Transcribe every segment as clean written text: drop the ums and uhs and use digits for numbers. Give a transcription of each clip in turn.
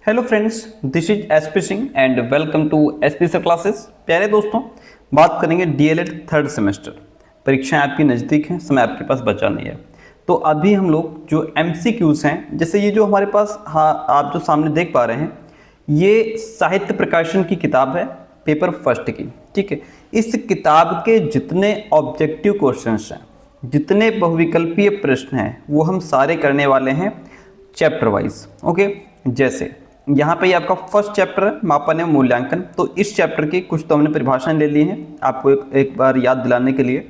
Hello friends, this is SP Singh and welcome to SP sir classes. प्यारे दोस्तों, बात करेंगे डीएलएड थर्ड सेमेस्टर। परीक्षाएं आपकी नज़दीक हैं, समय आपके पास बचा नहीं है। तो अभी हम लोग जो एमसीक्यूज हैं, जैसे ये जो हमारे पास आप जो सामने देख पा रहे हैं, ये साहित्य प्रकाशन की किताब है, पेपर फर्स्ट की। ठीक है, इस किताब के जितने ऑब्जेक्टिव क्वेश्चंस हैं, जितने बहुविकल्पीय प्रश्न हैं, वो हम सारे करने वाले हैं चैप्टर वाइज। ओके, जैसे यहाँ पे आपका फर्स्ट चैप्टर है मापन एवं मूल्यांकन। तो इस चैप्टर की कुछ तो हमने परिभाषाएं ले ली हैं आपको एक बार याद दिलाने के लिए।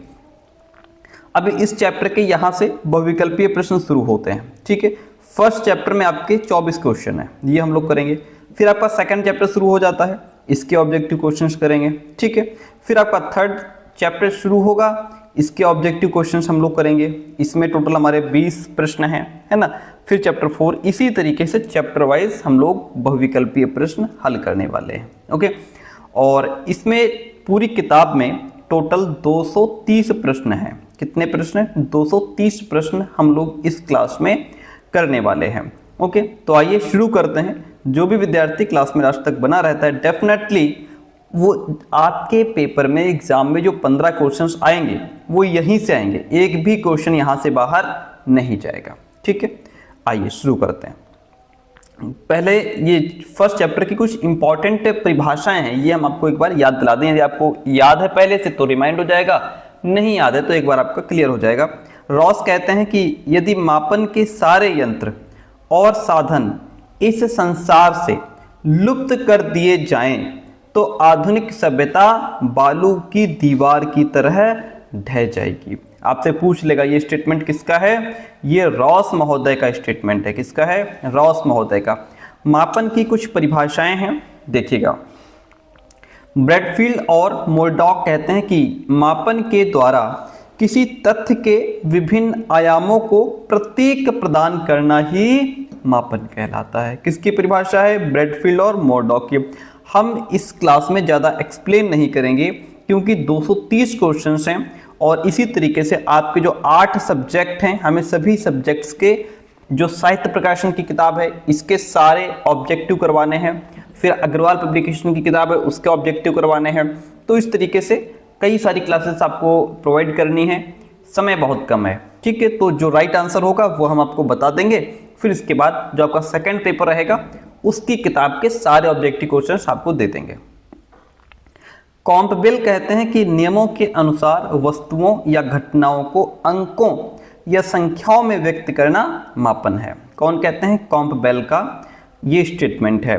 अब इस चैप्टर के यहाँ से बहुविकल्पीय प्रश्न शुरू होते हैं। ठीक है, फर्स्ट चैप्टर में आपके 24 क्वेश्चन हैं, ये हम लोग करेंगे। फिर आपका सेकंड चैप्टर शुरू हो जाता है, इसके ऑब्जेक्टिव क्वेश्चंस करेंगे। ठीक है, फिर आपका थर्ड चैप्टर शुरू होगा, इसके ऑब्जेक्टिव क्वेश्चंस हम लोग करेंगे। इसमें टोटल हमारे 20 प्रश्न हैं, है ना। फिर चैप्टर 4, इसी तरीके से चैप्टर वाइज हम लोग बहुविकल्पीय प्रश्न हल करने वाले हैं। ओके, और इसमें पूरी किताब में टोटल 230 प्रश्न हैं। कितने प्रश्न हैं? 230 प्रश्न हम लोग इस क्लास में करने वाले हैं। ओके, तो आइए शुरू करते हैं। जो भी विद्यार्थी क्लास में आज तक बना रहता है, डेफिनेटली वो आपके पेपर में एग्जाम में जो 15 क्वेश्चंस आएंगे वो यहीं से आएंगे, एक भी क्वेश्चन यहाँ से बाहर नहीं जाएगा। ठीक है, आइए शुरू करते हैं। पहले ये फर्स्ट चैप्टर की कुछ इंपॉर्टेंट परिभाषाएं हैं, ये हम आपको एक बार याद दिला दें। यदि आपको याद है पहले से तो रिमाइंड हो जाएगा, नहीं याद है तो एक बार आपका क्लियर हो जाएगा। रॉस कहते हैं कि यदि मापन के सारे यंत्र और साधन इस संसार से लुप्त कर दिए जाएं तो आधुनिक सभ्यता बालू की दीवार की तरह ढह जाएगी। आपसे पूछ लेगा ये स्टेटमेंट किसका है? ये रॉस महोदय का स्टेटमेंट है। किसका है? रॉस महोदय का। मापन की कुछ परिभाषाएं हैं, देखिएगा। ब्रैडफील्ड और मोरडॉक कहते हैं कि मापन के द्वारा किसी तथ्य के विभिन्न आयामों को प्रतीक प्रदान करना ही मापन कहलाता है। किसकी परिभाषा है? ब्रैडफील्ड और मोरडॉक की। हम इस क्लास में ज़्यादा एक्सप्लेन नहीं करेंगे क्योंकि 230 क्वेश्चंस हैं और इसी तरीके से आपके जो 8 सब्जेक्ट हैं, हमें सभी सब्जेक्ट्स के जो साहित्य प्रकाशन की किताब है इसके सारे ऑब्जेक्टिव करवाने हैं। फिर अग्रवाल पब्लिकेशन की किताब है, उसके ऑब्जेक्टिव करवाने हैं। तो इस तरीके से कई सारी क्लासेस आपको प्रोवाइड करनी है, समय बहुत कम है। ठीक है, तो जो राइट आंसर होगा वो हम आपको बता देंगे। फिर इसके बाद जो आपका सेकेंड पेपर रहेगा उसकी किताब के सारे ऑब्जेक्टिव क्वेश्चंस आपको दे देंगे। कॉम्पबेल कहते हैं कि नियमों के अनुसार वस्तुओं या घटनाओं को अंकों या संख्याओं में व्यक्त करना मापन है। कौन कहते हैं? कॉम्पबेल का ये स्टेटमेंट है।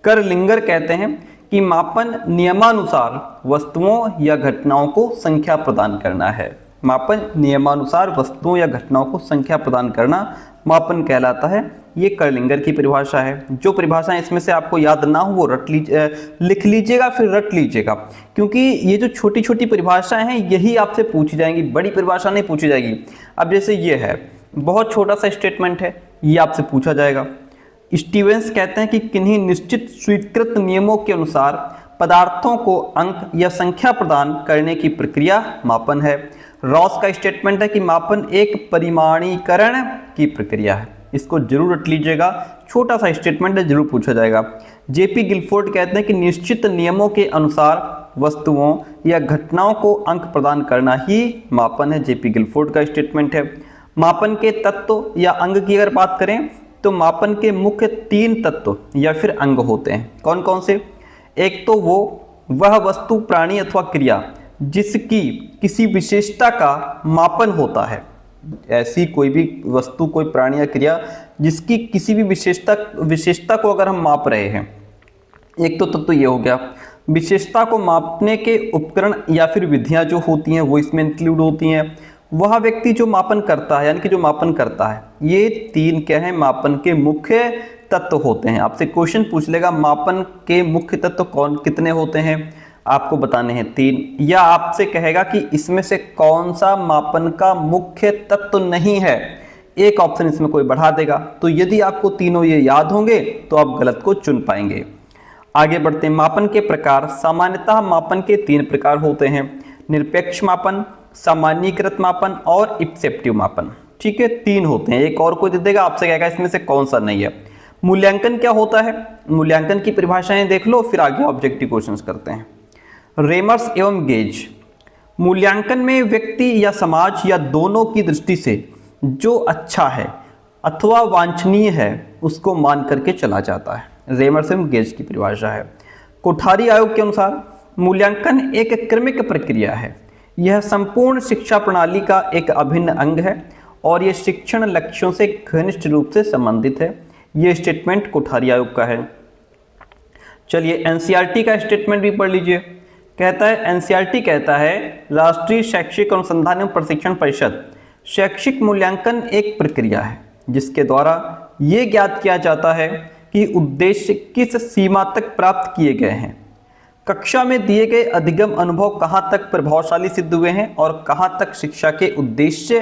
करलिंगर कहते हैं कि मापन नियमानुसार वस्तुओं या घटनाओं को संख्या प्रदान करना है। मापन नियमानुसार वस्तुओं या घटनाओं को संख्या प्रदान करना मापन कहलाता है। ये करलिंगर की परिभाषा है। जो परिभाषाएं इसमें से आपको याद ना हो वो लिख लीजिएगा, फिर रट लीजिएगा, क्योंकि ये जो छोटी छोटी परिभाषाएं हैं यही आपसे पूछी जाएंगी, बड़ी परिभाषा नहीं पूछी जाएगी। अब जैसे ये है, बहुत छोटा सा स्टेटमेंट है, ये आपसे पूछा जाएगा। स्टीवेंस कहते हैं कि किन्हीं निश्चित स्वीकृत नियमों के अनुसार पदार्थों को अंक या संख्या प्रदान करने की प्रक्रिया मापन है। रॉस का स्टेटमेंट है कि मापन एक परिमाणीकरण की प्रक्रिया है। इसको जरूर रट लीजिएगा, छोटा सा स्टेटमेंट है, जरूर पूछा जाएगा। जेपी गिलफोर्ड कहते हैं कि निश्चित नियमों के अनुसार वस्तुओं या घटनाओं को अंक प्रदान करना ही मापन है। जेपी गिलफोर्ड का स्टेटमेंट है। मापन के तत्व या अंग की अगर बात करें तो मापन के मुख्य 3 तत्व या फिर अंग होते हैं। कौन कौन से? एक तो वह वस्तु, प्राणी अथवा क्रिया जिसकी किसी विशेषता का मापन होता है। ऐसी कोई भी वस्तु, कोई प्राणी या क्रिया जिसकी किसी भी विशेषता को अगर हम माप रहे हैं, एक तो तत्व ये हो गया। विशेषता को मापने के उपकरण या फिर विधियां जो होती हैं वो इसमें इंक्लूड होती हैं। वह व्यक्ति जो मापन करता है, यानी कि जो मापन करता है, ये 3 क्या है? मापन के मुख्य तत्व होते हैं। आपसे क्वेश्चन पूछ लेगा मापन के मुख्य तत्व कितने होते हैं, आपको बताने हैं 3, या आपसे कहेगा कि इसमें से कौन सा मापन का मुख्य तत्व नहीं है, एक ऑप्शन इसमें कोई बढ़ा देगा। तो यदि आपको तीनों ये याद होंगे तो आप गलत को चुन पाएंगे। आगे बढ़ते हैं। मापन के प्रकार। सामान्यतः मापन के 3 प्रकार होते हैं: निरपेक्ष मापन, सामान्यीकृत मापन और एक्सेप्टिव मापन। ठीक है, 3 होते हैं। एक और कोई दे देगा, आपसे कहेगा इसमें से कौन सा नहीं है। मूल्यांकन क्या होता है, मूल्यांकन की परिभाषाएं देख लो, फिर आगे ऑब्जेक्टिव क्वेश्चंस करते हैं। रेमर्स एवं गेज, मूल्यांकन में व्यक्ति या समाज या दोनों की दृष्टि से जो अच्छा है अथवा वांछनीय है उसको मान करके चला जाता है। रेमर्स एवं गेज की परिभाषा है। कोठारी आयोग के अनुसार मूल्यांकन एक क्रमिक प्रक्रिया है, यह संपूर्ण शिक्षा प्रणाली का एक अभिन्न अंग है और यह शिक्षण लक्ष्यों से घनिष्ठ रूप से संबंधित है। यह स्टेटमेंट कोठारी आयोग का है। चलिए एनसीईआरटी का स्टेटमेंट भी पढ़ लीजिए। कहता है, एनसीईआरटी कहता है, राष्ट्रीय शैक्षिक अनुसंधान एवं प्रशिक्षण परिषद शैक्षिक मूल्यांकन एक प्रक्रिया है जिसके द्वारा ये ज्ञात किया जाता है कि उद्देश्य किस सीमा तक प्राप्त किए गए हैं, कक्षा में दिए गए अधिगम अनुभव कहाँ तक प्रभावशाली सिद्ध हुए हैं और कहाँ तक शिक्षा के उद्देश्य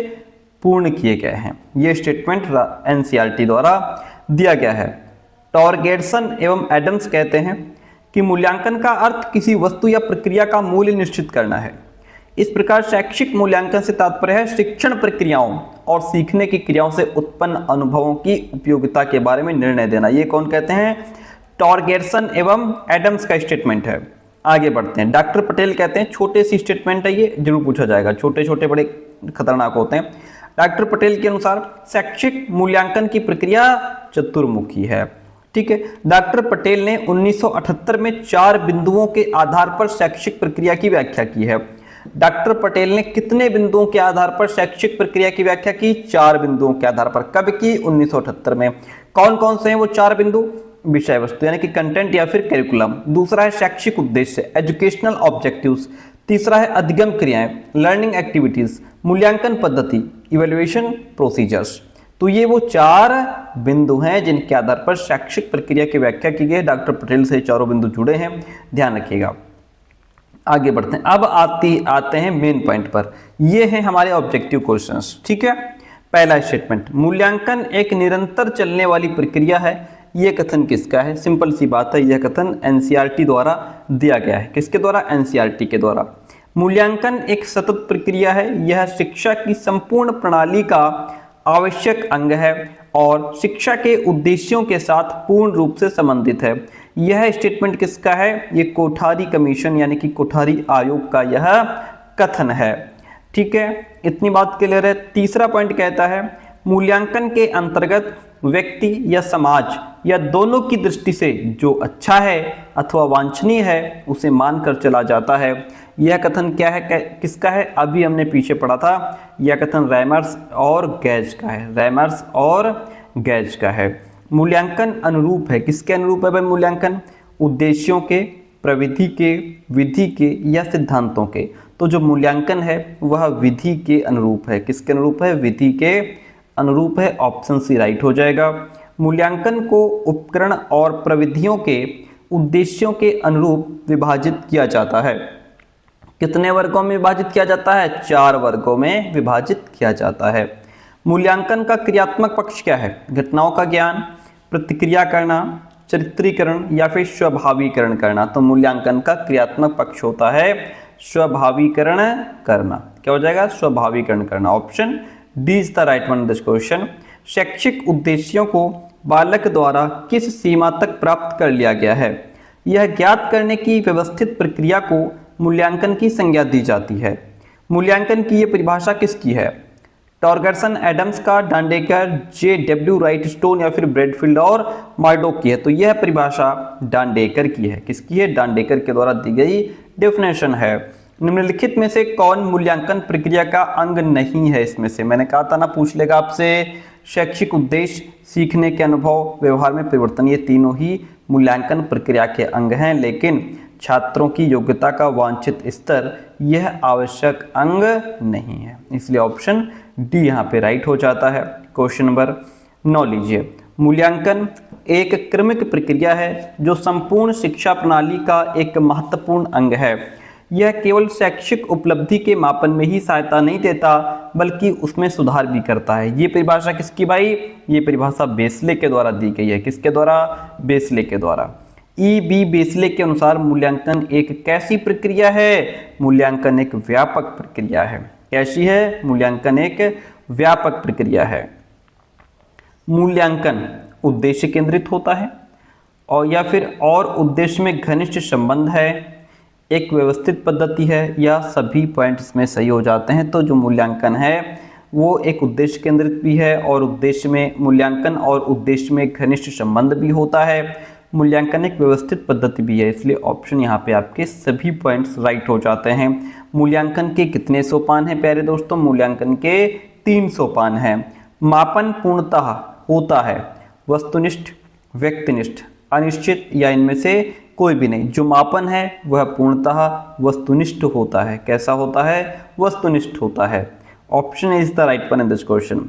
पूर्ण किए गए हैं। ये स्टेटमेंट एनसीईआरटी द्वारा दिया गया है। टॉरगेर्सन एवं एडम्स कहते हैं कि मूल्यांकन का अर्थ किसी वस्तु या प्रक्रिया का मूल्य निश्चित करना है। इस प्रकार शैक्षिक मूल्यांकन से तात्पर्य है शिक्षण प्रक्रियाओं और सीखने की क्रियाओं से उत्पन्न अनुभवों की उपयोगिता के बारे में निर्णय देना। ये कौन कहते हैं? टॉरगेर्सन एवं एडम्स का स्टेटमेंट है। आगे बढ़ते हैं। डॉक्टर पटेल कहते हैं, छोटे सी स्टेटमेंट है, ये जरूर पूछा जाएगा, छोटे छोटे बड़े खतरनाक होते हैं। डॉक्टर पटेल के अनुसार शैक्षिक मूल्यांकन की प्रक्रिया चतुर्मुखी है। ठीक है। डॉक्टर पटेल ने 1978 में 4 बिंदुओं के आधार पर शैक्षिक प्रक्रिया की व्याख्या की है। डॉक्टर पटेल ने कितने बिंदुओं के आधार पर शैक्षिक प्रक्रिया की व्याख्या की? 4 बिंदुओं के आधार पर। कब की? 1978 में। कौन कौन से हैं वो 4 बिंदु? विषय वस्तु यानी कि कंटेंट या फिर करिकुलम। दूसरा है शैक्षिक उद्देश्य, एजुकेशनल ऑब्जेक्टिव्स। तीसरा है अधिगम क्रियाएं, लर्निंग एक्टिविटीज। मूल्यांकन पद्धति, इवैल्यूएशन प्रोसीजर्स। तो ये वो 4 बिंदु हैं जिनके आधार पर शैक्षिक प्रक्रिया की व्याख्या की गई। डॉक्टर पटेल से 4 बिंदु जुड़े हैं, ध्यान रखिएगा। आगे बढ़ते हैं। अब आते हैं मेन पॉइंट पर। ये हैं हमारे ऑब्जेक्टिव क्वेश्चंस। ठीक है। पहला स्टेटमेंट, मूल्यांकन एक निरंतर चलने वाली प्रक्रिया है। यह कथन किसका है? सिंपल सी बात है, यह कथन एनसीईआरटी द्वारा दिया गया है। किसके द्वारा? एनसीईआरटी के द्वारा। मूल्यांकन एक सतत प्रक्रिया है, यह शिक्षा की संपूर्ण प्रणाली का आवश्यक अंग है और शिक्षा के उद्देश्यों के साथ पूर्ण रूप से संबंधित है। यह स्टेटमेंट किसका है? ये कोठारी कमीशन यानी कि कोठारी आयोग का यह कथन है। ठीक है, इतनी बात क्लियर है। तीसरा पॉइंट कहता है, मूल्यांकन के अंतर्गत व्यक्ति या समाज या दोनों की दृष्टि से जो अच्छा है अथवा वांछनीय है उसे मानकर चला जाता है। यह कथन क्या है? किसका है? अभी हमने पीछे पढ़ा था। यह कथन रेमर्स और गेज का है। रेमर्स और गेज का है। मूल्यांकन अनुरूप है। किसके अनुरूप है भाई मूल्यांकन? उद्देश्यों के, प्रविधि के, विधि के या सिद्धांतों के। तो जो मूल्यांकन है वह विधि के अनुरूप है। किसके अनुरूप है? विधि के अनुरूप है। ऑप्शन सी राइट हो जाएगा। मूल्यांकन को उपकरण और प्रविधियों के उद्देश्यों के अनुरूप विभाजित किया जाता है। कितने वर्गों में विभाजित किया जाता है? 4 वर्गों में विभाजित किया जाता है। मूल्यांकन का क्रियात्मक पक्ष क्या है? घटनाओं का ज्ञान, प्रतिक्रिया करना, चरित्रीकरण या फिर स्वाभाविकरण करना। तो मूल्यांकन का क्रियात्मक पक्ष होता है स्वाभाविकरण करना। क्या हो जाएगा? स्वाभाविकरण करना। Option D is the right one this question. शैक्षिक उद्देश्यों को बालक द्वारा किस सीमा तक प्राप्त कर लिया गया है, यह ज्ञात करने की व्यवस्थित प्रक्रिया को मूल्यांकन की संज्ञा दी जाती है। मूल्यांकन की यह परिभाषा किसकी है? टॉरगर्सन, एडम्स का, डांडेकर, जे.डब्ल्यू. राइट स्टोन या फिर ब्रेडफील्ड और मार्डोक की है। तो यह परिभाषा डांडेकर की है। किसकी है? डांडेकर के द्वारा दी गई डेफिनेशन है। निम्नलिखित में से कौन मूल्यांकन प्रक्रिया का अंग नहीं है? इसमें से मैंने कहा था ना, पूछ लेगा आपसे। शैक्षिक उद्देश्य, सीखने के अनुभव, व्यवहार में परिवर्तन, ये तीनों ही मूल्यांकन प्रक्रिया के अंग हैं, लेकिन छात्रों की योग्यता का वांछित स्तर यह आवश्यक अंग नहीं है। इसलिए ऑप्शन डी यहाँ पे राइट हो जाता है। क्वेश्चन नंबर 9 लीजिए। मूल्यांकन एक क्रमिक प्रक्रिया है जो संपूर्ण शिक्षा प्रणाली का एक महत्वपूर्ण अंग है। यह केवल शैक्षिक उपलब्धि के मापन में ही सहायता नहीं देता बल्कि उसमें सुधार भी करता है। ये परिभाषा किसकी भाई? ये परिभाषा बेसले के द्वारा दी गई है। किसके द्वारा? बेसले के द्वारा। ई.बी. बेसले के अनुसार मूल्यांकन एक कैसी प्रक्रिया है? मूल्यांकन एक व्यापक प्रक्रिया है। कैसी है? मूल्यांकन एक व्यापक प्रक्रिया है। मूल्यांकन उद्देश्य केंद्रित होता है, और या फिर और उद्देश्य में घनिष्ठ संबंध है, एक व्यवस्थित पद्धति है, या सभी पॉइंट इसमें सही हो जाते हैं। तो जो मूल्यांकन है वो एक उद्देश्य केंद्रित भी है, और उद्देश्य में मूल्यांकन और उद्देश्य में घनिष्ठ संबंध भी होता है। मूल्यांकन एक व्यवस्थित पद्धति भी है, इसलिए ऑप्शन यहाँ पे आपके सभी पॉइंट्स राइट हो जाते हैं। मूल्यांकन के कितने सोपान हैं प्यारे दोस्तों? मूल्यांकन के 3 सोपान हैं। मापन पूर्णतः होता है वस्तुनिष्ठ, व्यक्तिनिष्ठ, अनिश्चित, या इनमें से कोई भी नहीं। जो मापन है वह पूर्णतः वस्तुनिष्ठ होता है। कैसा होता है? वस्तुनिष्ठ होता है। Option is the right one in this question.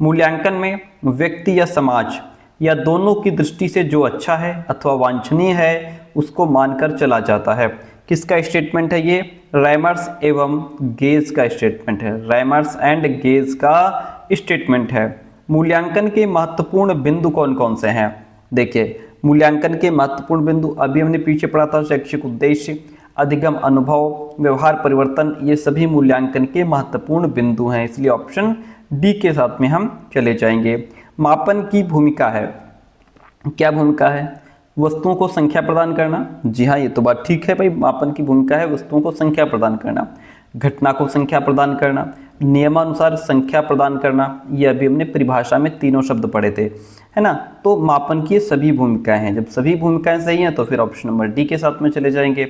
मूल्यांकन में व्यक्ति या समाज या दोनों की दृष्टि से जो अच्छा है अथवा वांछनीय है उसको मानकर चला जाता है। किसका स्टेटमेंट है ये? रैमर्स एवं गेज का स्टेटमेंट है। रैमर्स एंड गेज का स्टेटमेंट है। मूल्यांकन के महत्वपूर्ण बिंदु कौन कौन से हैं? देखिए, मूल्यांकन के महत्वपूर्ण बिंदु अभी हमने पीछे पढ़ा था, शैक्षिक उद्देश्य, अधिगम अनुभव, व्यवहार परिवर्तन, ये सभी मूल्यांकन के महत्वपूर्ण बिंदु हैं, इसलिए ऑप्शन डी के साथ में हम चले जाएंगे। मापन की भूमिका है, क्या भूमिका है? वस्तुओं को संख्या प्रदान करना। जी हाँ, ये तो बात ठीक है भाई, मापन की भूमिका है वस्तुओं को संख्या प्रदान करना, घटना को संख्या प्रदान करना, नियमानुसार संख्या प्रदान करना। ये अभी हमने परिभाषा में तीनों शब्द पढ़े थे, है ना। तो मापन की सभी भूमिकाएं हैं। जब सभी भूमिकाएं सही हैं तो फिर ऑप्शन नंबर डी के साथ में चले जाएंगे।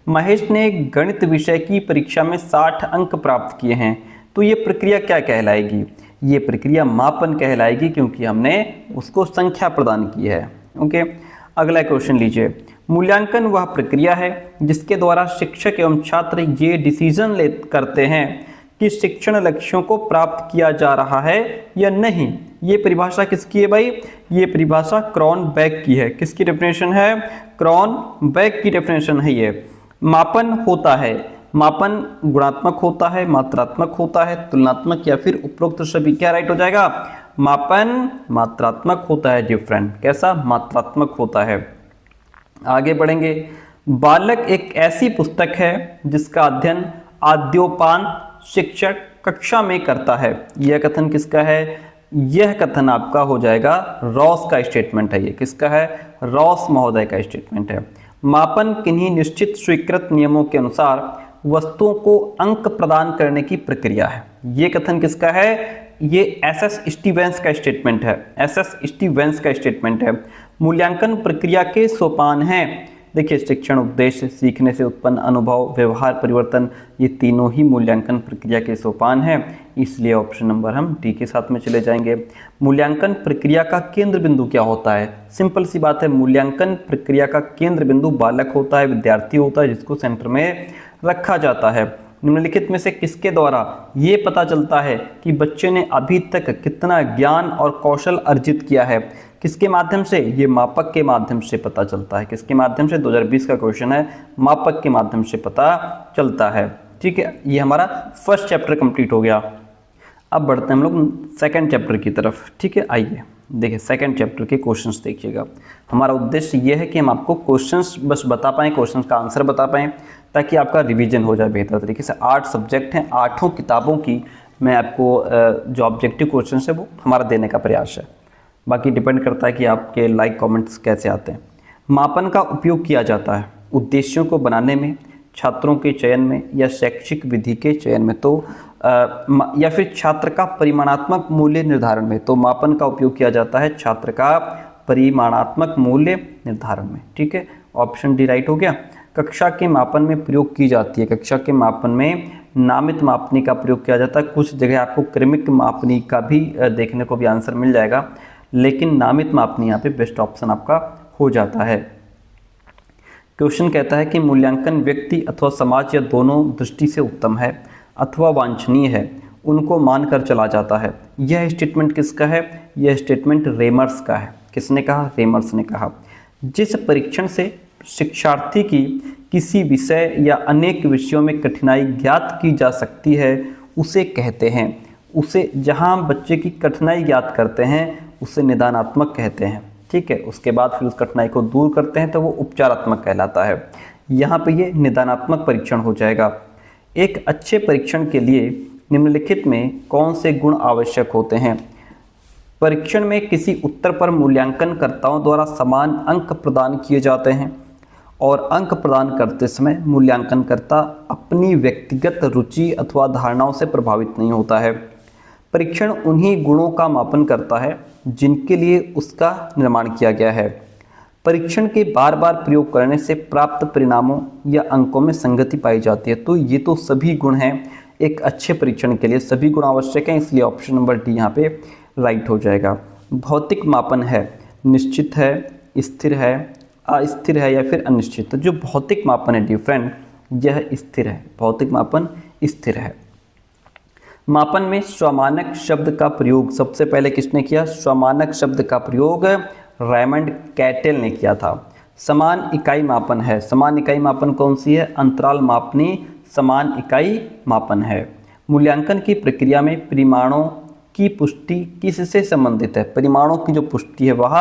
महेश ने गणित विषय की परीक्षा में 60 अंक प्राप्त किए हैं, तो ये प्रक्रिया क्या कहलाएगी? ये प्रक्रिया मापन कहलाएगी, क्योंकि हमने उसको संख्या प्रदान की है। ओके, अगला क्वेश्चन लीजिए। मूल्यांकन वह प्रक्रिया है जिसके द्वारा शिक्षक एवं छात्र ये डिसीजन करते हैं कि शिक्षण लक्ष्यों को प्राप्त किया जा रहा है या नहीं। ये परिभाषा किसकी है भाई? ये परिभाषा क्रॉनबेक की है। किसकी डेफिनेशन है? क्रॉनबेक की डेफिनेशन है ये। मापन होता है, मापन गुणात्मक होता है, मात्रात्मक होता है, तुलनात्मक, या फिर उपरोक्त सभी। क्या राइट हो जाएगा? मापन मात्रात्मक होता है डिफरेंट। कैसा? मात्रात्मक होता है। आगे बढ़ेंगे। बालक एक ऐसी पुस्तक है जिसका अध्ययन आद्योपान शिक्षक कक्षा में करता है। यह कथन किसका है? यह कथन आपका हो जाएगा रॉस का स्टेटमेंट है। ये किसका है? रॉस महोदय का स्टेटमेंट है। मापन किन्हीं निश्चित स्वीकृत नियमों के अनुसार वस्तुओं को अंक प्रदान करने की प्रक्रिया है। ये कथन किसका है? ये एसएस स्टीवेंस का स्टेटमेंट है। एसएस स्टीवेंस का स्टेटमेंट है। मूल्यांकन प्रक्रिया के सोपान हैं। देखिए, शिक्षण उद्देश्य, सीखने से उत्पन्न अनुभव, व्यवहार परिवर्तन, ये तीनों ही मूल्यांकन प्रक्रिया के सोपान हैं, इसलिए ऑप्शन नंबर हम डी के साथ में चले जाएंगे। मूल्यांकन प्रक्रिया का केंद्र बिंदु क्या होता है? सिंपल सी बात है, मूल्यांकन प्रक्रिया का केंद्र बिंदु बालक होता है, विद्यार्थी होता है, जिसको सेंटर में रखा जाता है। निम्नलिखित में से किसके द्वारा ये पता चलता है कि बच्चे ने अभी तक कितना ज्ञान और कौशल अर्जित किया है? किसके माध्यम से? ये मापक के माध्यम से पता चलता है। किसके माध्यम से? 2020 का क्वेश्चन है, मापक के माध्यम से पता चलता है। ठीक है, ये हमारा फर्स्ट चैप्टर कंप्लीट हो गया। अब बढ़ते हैं हम लोग सेकंड चैप्टर की तरफ। ठीक है, आइए देखिए सेकंड चैप्टर के क्वेश्चंस देखिएगा। हमारा उद्देश्य ये है कि हम आपको क्वेश्चंस बस बता पाएँ, क्वेश्चंस का आंसर बता पाएँ, ताकि आपका रिवीजन हो जाए बेहतर तरीके से। 8 सब्जेक्ट हैं, 8 किताबों की मैं आपको जो ऑब्जेक्टिव क्वेश्चन है वो हमारा देने का प्रयास है। बाकी डिपेंड करता है कि आपके लाइक कमेंट्स कैसे आते हैं। मापन का उपयोग किया जाता है उद्देश्यों को बनाने में, छात्रों के चयन में, या शैक्षिक विधि के चयन में, तो या फिर छात्र का परिमाणात्मक मूल्य निर्धारण में। तो मापन का उपयोग किया जाता है छात्र का परिमाणात्मक मूल्य निर्धारण में। ठीक है, ऑप्शन डी राइट हो गया। कक्षा के मापन में प्रयोग की जाती है। कक्षा के मापन में नामित मापनी का प्रयोग किया जाता है। कुछ जगह आपको क्रमिक मापनी का भी देखने को भी आंसर मिल जाएगा, लेकिन नामित मापनी यहाँ पे बेस्ट ऑप्शन आपका हो जाता है। क्वेश्चन कहता है कि मूल्यांकन व्यक्ति अथवा समाज या दोनों दृष्टि से उत्तम है अथवा वांछनीय है, उनको मानकर चला जाता है। यह स्टेटमेंट किसका है? यह स्टेटमेंट रेमर्स का है। किसने कहा? रेमर्स ने कहा। जिस परीक्षण से शिक्षार्थी की किसी विषय या अनेक विषयों में कठिनाई ज्ञात की जा सकती है उसे कहते हैं, उसे जहां बच्चे की कठिनाई ज्ञात करते हैं उसे निदानात्मक कहते हैं। ठीक है, उसके बाद फिर उस कठिनाई को दूर करते हैं तो वो उपचारात्मक कहलाता है। यहाँ पे ये निदानात्मक परीक्षण हो जाएगा। एक अच्छे परीक्षण के लिए निम्नलिखित में कौन से गुण आवश्यक होते हैं? परीक्षण में किसी उत्तर पर मूल्यांकनकर्ताओं द्वारा समान अंक प्रदान किए जाते हैं और अंक प्रदान करते समय मूल्यांकनकर्ता अपनी व्यक्तिगत रुचि अथवा धारणाओं से प्रभावित नहीं होता है। परीक्षण उन्हीं गुणों का मापन करता है जिनके लिए उसका निर्माण किया गया है। परीक्षण के बार बार प्रयोग करने से प्राप्त परिणामों या अंकों में संगति पाई जाती है। तो ये तो सभी गुण हैं एक अच्छे परीक्षण के लिए, सभी गुण आवश्यक हैं, इसलिए ऑप्शन नंबर डी यहाँ पे राइट हो जाएगा। भौतिक मापन है, निश्चित है, स्थिर है, अस्थिर है या फिर अनिश्चित। तो जो भौतिक मापन है डिफरेंट, यह स्थिर है, भौतिक मापन स्थिर है। मापन में स्वमानक शब्द का प्रयोग सबसे पहले किसने किया? स्वमानक शब्द का प्रयोग रेमंड कैटेल ने किया था। समान इकाई मापन है, समान इकाई मापन कौन सी है? अंतराल मापनी समान इकाई मापन है। मूल्यांकन की प्रक्रिया में परिमाणों की पुष्टि किससे संबंधित है? परिमाणों की जो पुष्टि है वह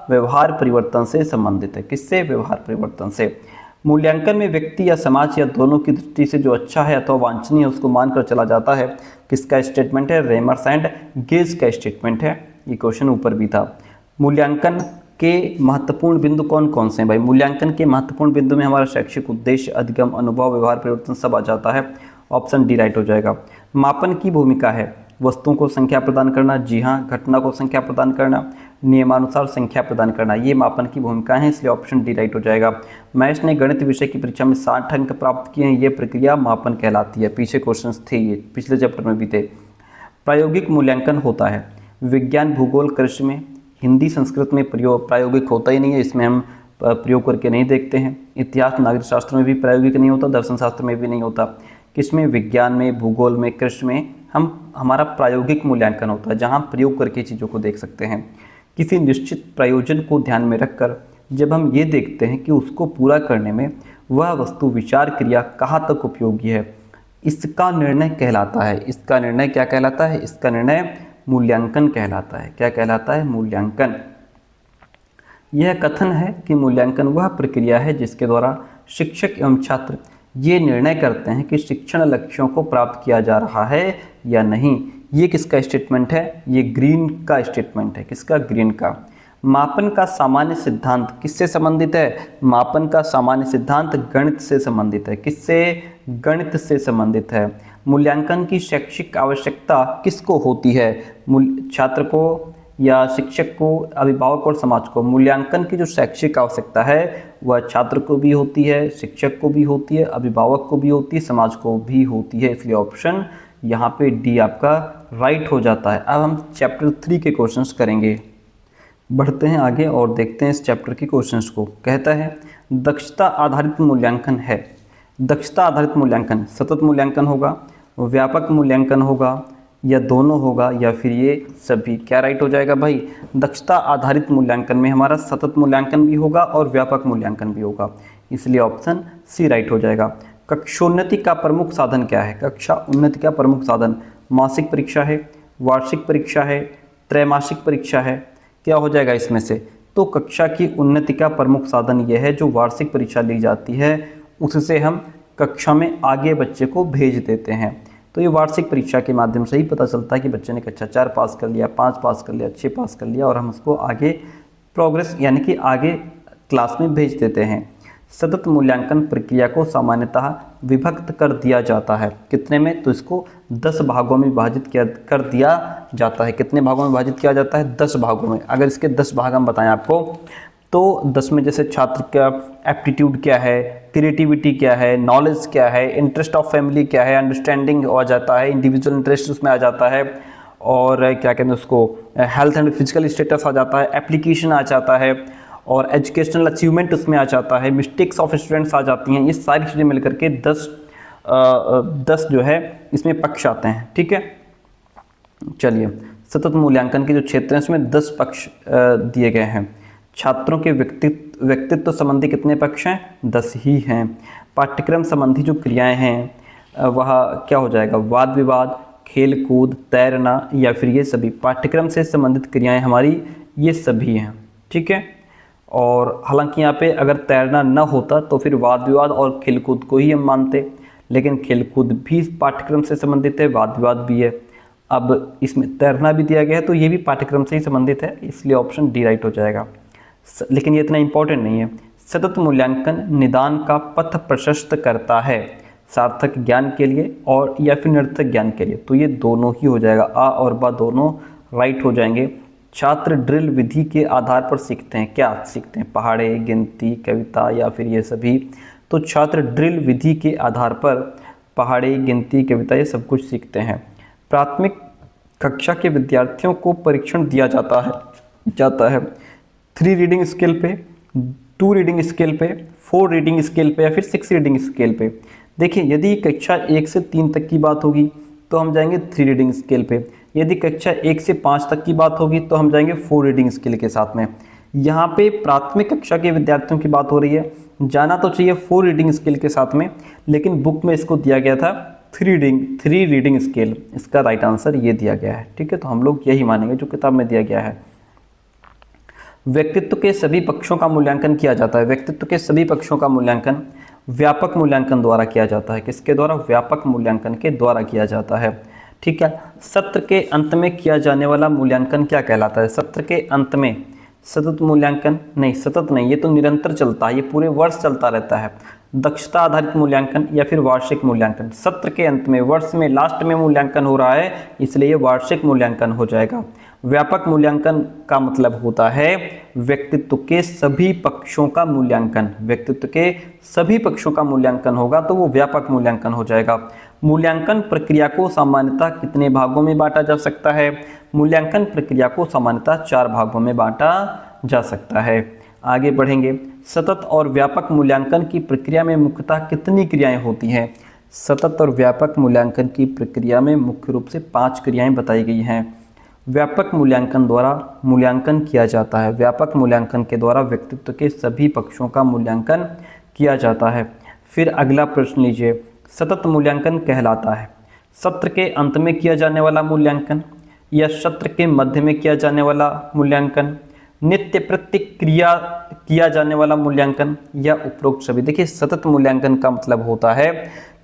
व्यवहार परिवर्तन से संबंधित है। किससे? व्यवहार परिवर्तन से। मूल्यांकन में व्यक्ति या समाज या दोनों की दृष्टि से जो अच्छा है अथवा वांछनीय है उसको मानकर चला जाता है। किसका स्टेटमेंट है? रेमर्स एंड गेज का स्टेटमेंट है। ये क्वेश्चन ऊपर भी था। मूल्यांकन के महत्वपूर्ण बिंदु कौन कौन से हैं भाई? मूल्यांकन के महत्वपूर्ण बिंदु में हमारा शैक्षिक उद्देश्य, अधिगम, अनुभव, व्यवहार परिवर्तन सब आ जाता है। ऑप्शन डी राइट हो जाएगा। मापन की भूमिका है वस्तुओं को संख्या प्रदान करना, जी हाँ। घटना को संख्या प्रदान करना, नियमानुसार संख्या प्रदान करना, ये मापन की भूमिका है, इसलिए ऑप्शन डी राइट हो जाएगा। महेश ने गणित विषय की परीक्षा में 60 अंक प्राप्त किए हैं, ये प्रक्रिया मापन कहलाती है। पीछे क्वेश्चंस थे, ये पिछले चैप्टर में भी थे। प्रायोगिक मूल्यांकन होता है विज्ञान, भूगोल, कृषि में। हिंदी, संस्कृत में प्रायोगिक होता ही नहीं है, इसमें हम प्रयोग करके नहीं देखते हैं। इतिहास, नागरिक शास्त्र में भी प्रायोगिक नहीं होता, दर्शन शास्त्र में भी नहीं होता। किसमें? विज्ञान में, भूगोल में, कृषि में हमारा प्रायोगिक मूल्यांकन होता है, जहाँ प्रयोग करके चीज़ों को देख सकते हैं। किसी निश्चित प्रयोजन को ध्यान में रखकर जब हम ये देखते हैं कि उसको पूरा करने में वह वस्तु, विचार, क्रिया कहाँ तक उपयोगी है, इसका निर्णय कहलाता है। इसका निर्णय क्या कहलाता है? इसका निर्णय मूल्यांकन कहलाता है। क्या कहलाता है? मूल्यांकन। यह कथन है कि मूल्यांकन वह प्रक्रिया है जिसके द्वारा शिक्षक एवं छात्र ये निर्णय करते हैं कि शिक्षण लक्ष्यों को प्राप्त किया जा रहा है या नहीं। ये किसका स्टेटमेंट है? ये ग्रीन का स्टेटमेंट है। किसका? ग्रीन का। मापन का सामान्य सिद्धांत किससे संबंधित है? मापन का सामान्य सिद्धांत गणित से संबंधित है। किससे? गणित से संबंधित है। मूल्यांकन की शैक्षिक आवश्यकता किसको होती है? छात्र को या शिक्षक को, अभिभावक और समाज को। मूल्यांकन की जो शैक्षिक आवश्यकता है वह छात्र को भी होती है, शिक्षक को भी होती है, अभिभावक को भी होती है, समाज को भी होती है, इसलिए ऑप्शन यहाँ पे डी आपका राइट हो जाता है। अब हम चैप्टर 3 के क्वेश्चंस करेंगे। बढ़ते हैं आगे और देखते हैं इस चैप्टर के क्वेश्चंस को। कहता है दक्षता आधारित मूल्यांकन है। दक्षता आधारित मूल्यांकन सतत मूल्यांकन होगा, व्यापक मूल्यांकन होगा, या दोनों होगा, या फिर ये सभी। क्या राइट हो जाएगा भाई? दक्षता आधारित मूल्यांकन में हमारा सतत मूल्यांकन भी होगा और व्यापक मूल्यांकन भी होगा, इसलिए ऑप्शन सी राइट हो जाएगा। कक्षोन्नति का प्रमुख साधन क्या है? कक्षा उन्नति का प्रमुख साधन मासिक परीक्षा है, वार्षिक परीक्षा है, त्रैमासिक परीक्षा है। क्या हो जाएगा इसमें से? तो कक्षा की उन्नति का प्रमुख साधन यह है जो वार्षिक परीक्षा ली जाती है, उससे हम कक्षा में आगे बच्चे को भेज देते हैं। तो ये वार्षिक परीक्षा के माध्यम से ही पता चलता है कि बच्चे ने कक्षा 4 पास कर लिया, 5 पास कर लिया, 6 पास कर लिया, और हम उसको आगे प्रोग्रेस यानी कि आगे क्लास में भेज देते हैं। सतत मूल्यांकन प्रक्रिया को सामान्यतः विभक्त कर दिया जाता है। कितने में? तो इसको 10 भागों में विभाजित कर दिया जाता है। कितने भागों में विभाजित किया जाता है? 10 भागों में। अगर इसके 10 भाग हम बताएं आपको, तो 10 में जैसे छात्र का एप्टीट्यूड क्या है, क्रिएटिविटी क्या है, नॉलेज क्या है, इंटरेस्ट ऑफ फैमिली क्या है, अंडरस्टैंडिंग आ जाता है, इंडिविजुअल इंटरेस्ट उसमें आ जाता है, और क्या कहते हैं उसको, हेल्थ एंड फिजिकल स्टेटस आ जाता है, एप्लीकेशन आ जाता है, और एजुकेशनल अचीवमेंट उसमें आ जाता है, मिस्टेक्स ऑफ स्टूडेंट्स आ जाती हैं। ये सारी चीज़ें मिलकर के 10 जो है इसमें पक्ष आते हैं। ठीक है, चलिए सतत मूल्यांकन के जो क्षेत्र हैं उसमें 10 पक्ष दिए गए हैं। छात्रों के व्यक्तित्व संबंधी कितने पक्ष हैं? 10 ही हैं। पाठ्यक्रम संबंधी जो क्रियाएं हैं वह क्या हो जाएगा? वाद विवाद, खेल कूद, तैरना, या फिर ये सभी पाठ्यक्रम से संबंधित क्रियाएं हमारी ये सभी हैं। ठीक है, और हालांकि यहाँ पे अगर तैरना न होता तो फिर वाद विवाद और खेल कूद को ही हम मानते, लेकिन खेल कूद भी पाठ्यक्रम से संबंधित है, वाद विवाद भी है। अब इसमें तैरना भी दिया गया है, तो ये भी पाठ्यक्रम से ही संबंधित है, इसलिए ऑप्शन डी राइट हो जाएगा। लेकिन ये इतना इंपॉर्टेंट नहीं है। सतत मूल्यांकन निदान का पथ प्रशस्त करता है, सार्थक ज्ञान के लिए और या फिर निरर्थक ज्ञान के लिए, तो ये दोनों ही हो जाएगा, आ और बा दोनों राइट हो जाएंगे। छात्र ड्रिल विधि के आधार पर सीखते हैं, क्या सीखते हैं? पहाड़े, गिनती, कविता या फिर ये सभी। तो छात्र ड्रिल विधि के आधार पर पहाड़े, गिनती, कविता ये सब कुछ सीखते हैं। प्राथमिक कक्षा के विद्यार्थियों को परीक्षण दिया जाता है 3 रीडिंग स्केल पे, 2 रीडिंग स्केल पे, 4 रीडिंग स्केल पे या फिर 6 रीडिंग स्केल पे। देखिए, यदि कक्षा 1 से 3 तक की बात होगी तो हम जाएंगे 3 रीडिंग स्केल पे, यदि कक्षा 1 से 5 तक की बात होगी तो हम जाएंगे 4 रीडिंग स्केल के साथ में। यहाँ पे प्राथमिक कक्षा के विद्यार्थियों की बात हो रही है, जाना तो चाहिए 4 रीडिंग स्केल के साथ में, लेकिन बुक में इसको दिया गया था 3 रीडिंग स्केल। इसका राइट आंसर ये दिया गया है, ठीक है। तो हम लोग यही मानेंगे जो किताब में दिया गया है। व्यक्तित्व के सभी पक्षों का मूल्यांकन किया जाता है। व्यक्तित्व के सभी पक्षों का मूल्यांकन व्यापक मूल्यांकन द्वारा किया जाता है। किसके द्वारा? व्यापक मूल्यांकन के द्वारा किया जाता है, ठीक है। सत्र के अंत में किया जाने वाला मूल्यांकन क्या कहलाता है? सत्र के अंत में सतत मूल्यांकन नहीं, सतत नहीं, ये तो निरंतर चलता है, ये पूरे वर्ष चलता रहता है। दक्षता आधारित मूल्यांकन या फिर वार्षिक मूल्यांकन, सत्र के अंत में, वर्ष में लास्ट में मूल्यांकन हो रहा है, इसलिए ये वार्षिक मूल्यांकन हो जाएगा। व्यापक मूल्यांकन का मतलब होता है व्यक्तित्व के सभी पक्षों का मूल्यांकन। व्यक्तित्व के सभी पक्षों का मूल्यांकन होगा तो वो व्यापक मूल्यांकन हो जाएगा। मूल्यांकन प्रक्रिया को सामान्यतः कितने भागों में बांटा जा सकता है? मूल्यांकन प्रक्रिया को सामान्यतः 4 भागों में बांटा जा सकता है। आगे बढ़ेंगे। सतत और व्यापक मूल्यांकन की प्रक्रिया में मुख्यतः कितनी क्रियाएं होती हैं? सतत और व्यापक मूल्यांकन की प्रक्रिया में मुख्य रूप से 5 क्रियाएं बताई गई हैं। व्यापक मूल्यांकन द्वारा मूल्यांकन किया जाता है। व्यापक मूल्यांकन के द्वारा व्यक्तित्व के सभी पक्षों का मूल्यांकन किया जाता है। फिर अगला प्रश्न लीजिए। सतत मूल्यांकन कहलाता है सत्र के अंत में किया जाने वाला मूल्यांकन या सत्र के मध्य में किया जाने वाला मूल्यांकन, नित्य प्रतिक्रिया किया जाने वाला मूल्यांकन या उपरोक्त सभी। देखिए, सतत मूल्यांकन का मतलब होता है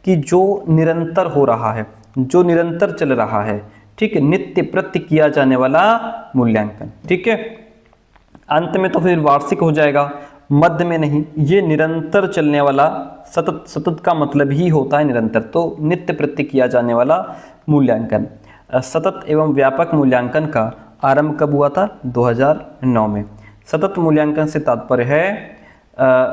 कि जो निरंतर हो रहा है, जो निरंतर चल रहा है, ठीक है। नित्य प्रति किया जाने वाला मूल्यांकन, ठीक है। अंत में तो फिर वार्षिक हो जाएगा, मध्य में नहीं, ये निरंतर चलने वाला। सतत का मतलब ही होता है निरंतर, तो नित्य प्रति किया जाने वाला मूल्यांकन। सतत एवं व्यापक मूल्यांकन का आरंभ कब हुआ था? 2009 में। सतत मूल्यांकन से तात्पर्य है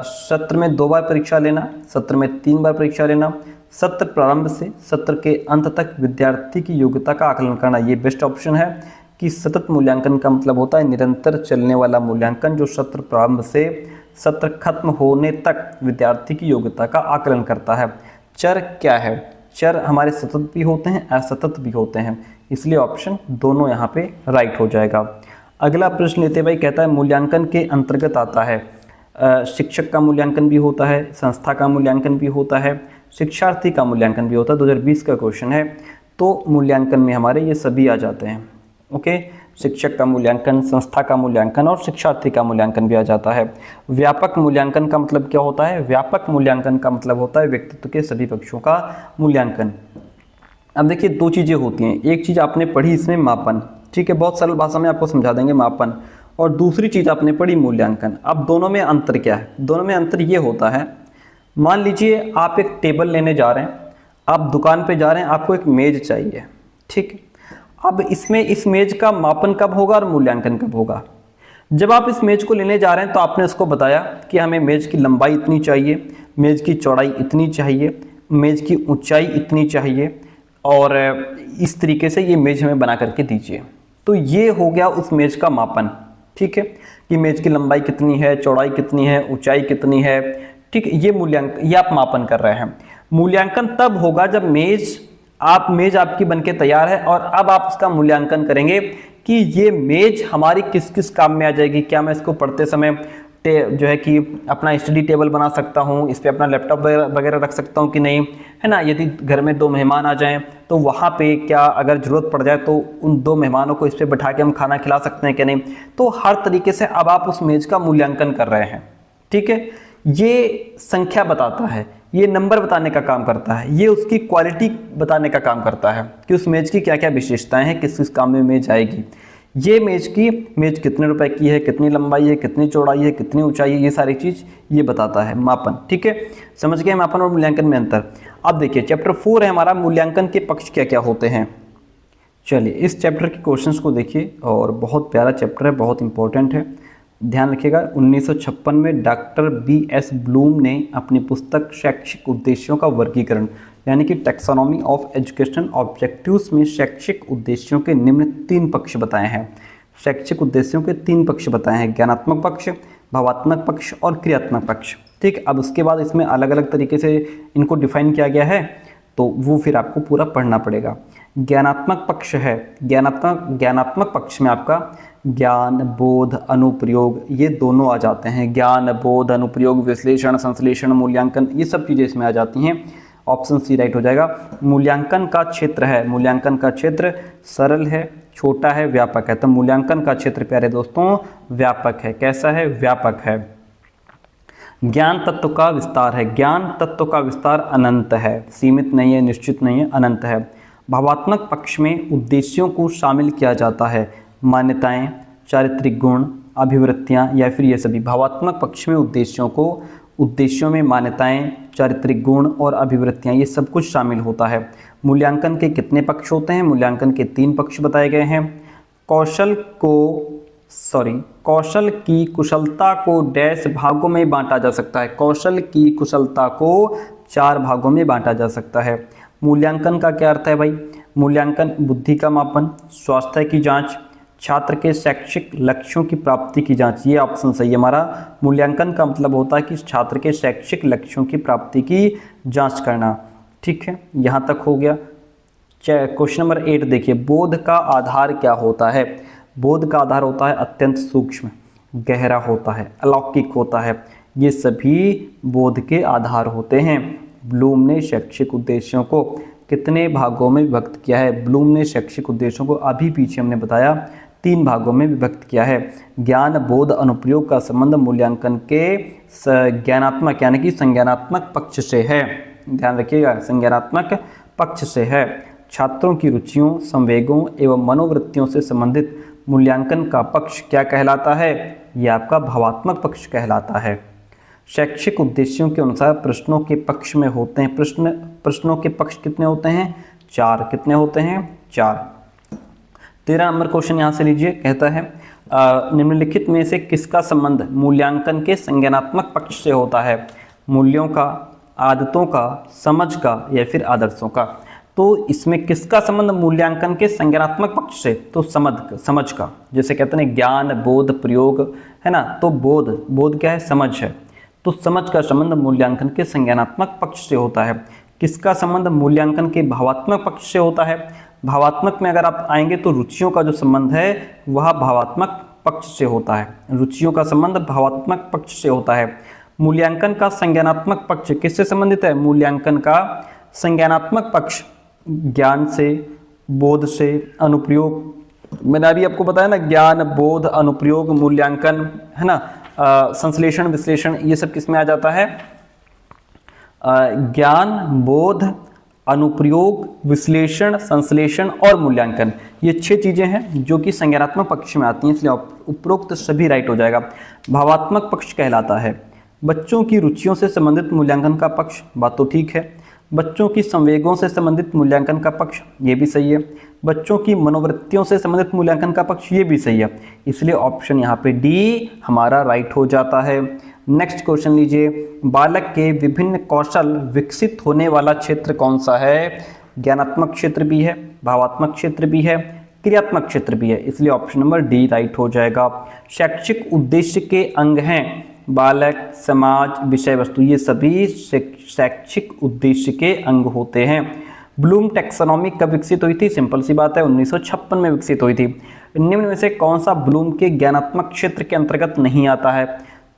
सत्र में 2 बार परीक्षा लेना, सत्र में 3 बार परीक्षा लेना, सत्र प्रारंभ से सत्र के अंत तक विद्यार्थी की योग्यता का आकलन करना। ये बेस्ट ऑप्शन है कि सतत मूल्यांकन का मतलब होता है निरंतर चलने वाला मूल्यांकन, जो सत्र प्रारंभ से सत्र खत्म होने तक विद्यार्थी की योग्यता का आकलन करता है। चर क्या है? चर हमारे सतत भी होते हैं, असतत भी होते हैं, इसलिए ऑप्शन दोनों यहाँ पे राइट हो जाएगा। अगला प्रश्न लेते भाई, कहता है मूल्यांकन के अंतर्गत आता है शिक्षक का मूल्यांकन भी होता है, संस्था का मूल्यांकन भी होता है, शिक्षार्थी का मूल्यांकन भी होता है। 2020 का क्वेश्चन है, तो मूल्यांकन में हमारे ये सभी आ जाते हैं। ओके, शिक्षक का मूल्यांकन, संस्था का मूल्यांकन और शिक्षार्थी का मूल्यांकन भी आ जाता है। व्यापक मूल्यांकन का मतलब क्या होता है? व्यापक मूल्यांकन का मतलब होता है व्यक्तित्व के सभी पक्षों का मूल्यांकन। अब देखिए, 2 चीज़ें होती हैं। एक चीज़ आपने पढ़ी इसमें मापन, ठीक है, बहुत सरल भाषा में आपको समझा देंगे मापन, और दूसरी चीज़ आपने पढ़ी मूल्यांकन। अब दोनों में अंतर क्या है? दोनों में अंतर ये होता है, मान लीजिए आप एक टेबल लेने जा रहे हैं, आप दुकान पे जा रहे हैं, आपको एक मेज चाहिए, ठीक है। अब इसमें इस मेज का मापन कब होगा और मूल्यांकन कब होगा? जब आप इस मेज को लेने जा रहे हैं तो आपने उसको बताया कि हमें मेज की लंबाई इतनी चाहिए, मेज की चौड़ाई इतनी चाहिए, मेज की ऊंचाई इतनी चाहिए, और इस तरीके से ये मेज हमें बना करके दीजिए। तो ये हो गया उस मेज का मापन, ठीक है, कि मेज की लंबाई कितनी है, चौड़ाई कितनी है, ऊंचाई कितनी है, ठीक है। ये मूल्यांकन, ये आप मापन कर रहे हैं। मूल्यांकन तब होगा जब मेज आपकी बनके तैयार है और अब आप उसका मूल्यांकन करेंगे कि ये मेज हमारी किस किस काम में आ जाएगी। क्या मैं इसको पढ़ते समय जो है कि अपना स्टडी टेबल बना सकता हूँ, इस पर अपना लैपटॉप वगैरह रख सकता हूँ कि नहीं, है ना। यदि घर में 2 मेहमान आ जाएं तो वहाँ पे क्या अगर ज़रूरत पड़ जाए तो उन 2 मेहमानों को इस पर बैठा के हम खाना खिला सकते हैं कि नहीं। तो हर तरीके से अब आप उस मेज का मूल्यांकन कर रहे हैं, ठीक है। ये संख्या बताता है ये नंबर बताने का काम करता है, ये उसकी क्वालिटी बताने का काम करता है कि उस मेज की क्या क्या विशेषताएं हैं, किस किस काम में मेज आएगी। ये मेज कितने रुपए की है, कितनी लंबाई है, कितनी चौड़ाई है, कितनी ऊंचाई है, ये सारी चीज़ ये बताता है मापन। ठीक है, समझ गए मापन और मूल्यांकन में अंतर। अब देखिए चैप्टर 4 है हमारा, मूल्यांकन के पक्ष क्या क्या होते हैं। चलिए इस चैप्टर के क्वेश्चंस को देखिए, और बहुत प्यारा चैप्टर है, बहुत इंपॉर्टेंट है, ध्यान रखिएगा। 1956 में डॉक्टर BS ब्लूम ने अपनी पुस्तक शैक्षिक उद्देश्यों का वर्गीकरण यानी कि टैक्सोनॉमी ऑफ एजुकेशन ऑब्जेक्टिव्स में शैक्षिक उद्देश्यों के निम्न 3 पक्ष बताए हैं। शैक्षिक उद्देश्यों के 3 पक्ष बताए हैं, ज्ञानात्मक पक्ष, भावात्मक पक्ष और क्रियात्मक पक्ष। ठीक, अब उसके बाद इसमें अलग अलग तरीके से इनको डिफाइन किया गया है, तो वो फिर आपको पूरा पढ़ना पड़ेगा। ज्ञानात्मक पक्ष है, ज्ञानात्मक पक्ष में आपका ज्ञान, बोध, अनुप्रयोग ये दोनों आ जाते हैं। ज्ञान, बोध, अनुप्रयोग, विश्लेषण, संश्लेषण, मूल्यांकन, ये सब चीज़ें इसमें आ जाती हैं। ऑप्शन सी राइट हो जाएगा। मूल्यांकन का क्षेत्र है, मूल्यांकन का क्षेत्र सरल है, छोटा है, व्यापक है। तो मूल्यांकन का क्षेत्र प्यारे दोस्तों व्यापक है। कैसा है? व्यापक है। ज्ञान तत्व का विस्तार है, ज्ञान तत्व का विस्तार अनंत है, सीमित नहीं है, निश्चित नहीं है, अनंत है। भावात्मक पक्ष में उद्देश्यों को शामिल किया जाता है, मान्यताएं, चारित्रिक गुण, अभिवृत्तियां या फिर ये सभी। भावात्मक पक्ष में उद्देश्यों में मान्यताएं, चारित्रिक गुण और अभिवृत्तियां ये सब कुछ शामिल होता है। मूल्यांकन के कितने पक्ष होते हैं? मूल्यांकन के 3 पक्ष बताए गए हैं। कौशल की कुशलता को डैश भागों में बांटा जा सकता है। कौशल की कुशलता को 4 भागों में बांटा जा सकता है। मूल्यांकन का क्या अर्थ है भाई? मूल्यांकन बुद्धि का मापन, स्वास्थ्य की जांच, छात्र के शैक्षिक लक्ष्यों की प्राप्ति की जांच। ये ऑप्शन सही है हमारा। मूल्यांकन का मतलब होता है कि छात्र के शैक्षिक लक्ष्यों की प्राप्ति की जांच करना। ठीक है, यहाँ तक हो गया। क्वेश्चन नंबर 8 देखिए, बोध का आधार क्या होता है? बोध का आधार होता है अत्यंत सूक्ष्म, गहरा होता है, अलौकिक होता है। ये सभी बोध के आधार होते हैं। ब्लूम ने शैक्षिक उद्देश्यों को कितने भागों में विभक्त किया है? ब्लूम ने शैक्षिक उद्देश्यों को अभी पीछे हमने बताया 3 भागों में विभक्त किया है। ज्ञान, बोध, अनुप्रयोग का संबंध मूल्यांकन के ज्ञानात्मक यानी कि संज्ञानात्मक पक्ष से है। ध्यान रखिएगा, संज्ञानात्मक पक्ष से है। छात्रों की रुचियों, संवेगों एवं मनोवृत्तियों से संबंधित मूल्यांकन का पक्ष क्या कहलाता है? यह आपका भावात्मक पक्ष कहलाता है। शैक्षिक उद्देश्यों के अनुसार प्रश्नों के पक्ष में होते हैं, प्रश्नों के पक्ष कितने होते हैं? 4। कितने होते हैं? 4। 13 नंबर क्वेश्चन यहाँ से लीजिए, कहता है निम्नलिखित में से किसका संबंध मूल्यांकन के संज्ञानात्मक पक्ष से होता है? मूल्यों का, आदतों का, समझ का या फिर आदर्शों का। तो इसमें किसका संबंध मूल्यांकन के संज्ञानात्मक पक्ष से? तो समझ का। जैसे कहते हैं ज्ञान, बोध, प्रयोग, है ना, तो बोध क्या है? समझ है। तो समझ का संबंध मूल्यांकन के संज्ञानात्मक पक्ष से होता है। किसका संबंध मूल्यांकन के भावात्मक पक्ष से होता है? भावात्मक में अगर आप आएंगे तो रुचियों का जो संबंध है वह भावात्मक पक्ष से होता है। रुचियों का संबंध भावात्मक पक्ष से होता है। मूल्यांकन का संज्ञानात्मक पक्ष किससे संबंधित है? मूल्यांकन का संज्ञानात्मक पक्ष ज्ञान से, बोध से, अनुप्रयोग, मैंने अभी आपको बताया ना, ज्ञान, बोध, अनुप्रयोग, मूल्यांकन, है ना, संश्लेषण, विश्लेषण, ये सब किस में आ जाता है? ज्ञान, बोध, अनुप्रयोग, विश्लेषण, संश्लेषण और मूल्यांकन, ये 6 चीजें हैं जो कि संज्ञानात्मक पक्ष में आती हैं, इसलिए उपरोक्त सभी राइट हो जाएगा। भावात्मक पक्ष कहलाता है बच्चों की रुचियों से संबंधित मूल्यांकन का पक्ष, बात तो ठीक है। बच्चों की संवेगों से संबंधित मूल्यांकन का पक्ष, ये भी सही है। बच्चों की मनोवृत्तियों से संबंधित मूल्यांकन का पक्ष, ये भी सही है। इसलिए ऑप्शन यहाँ पे डी हमारा राइट हो जाता है। नेक्स्ट क्वेश्चन लीजिए, बालक के विभिन्न कौशल विकसित होने वाला क्षेत्र कौन सा है? ज्ञानात्मक क्षेत्र भी है, भावात्मक क्षेत्र भी है, क्रियात्मक क्षेत्र भी है, इसलिए ऑप्शन नंबर डी राइट हो जाएगा। शैक्षिक उद्देश्य के अंग हैं बालक, समाज, विषय वस्तु, ये सभी शैक्षिक उद्देश्य के अंग होते हैं। ब्लूम टैक्सोनॉमी कब विकसित हुई थी? सिंपल सी बात है, 1956 में विकसित हुई थी। निम्न में से कौन सा ब्लूम के ज्ञानात्मक क्षेत्र के अंतर्गत नहीं आता है?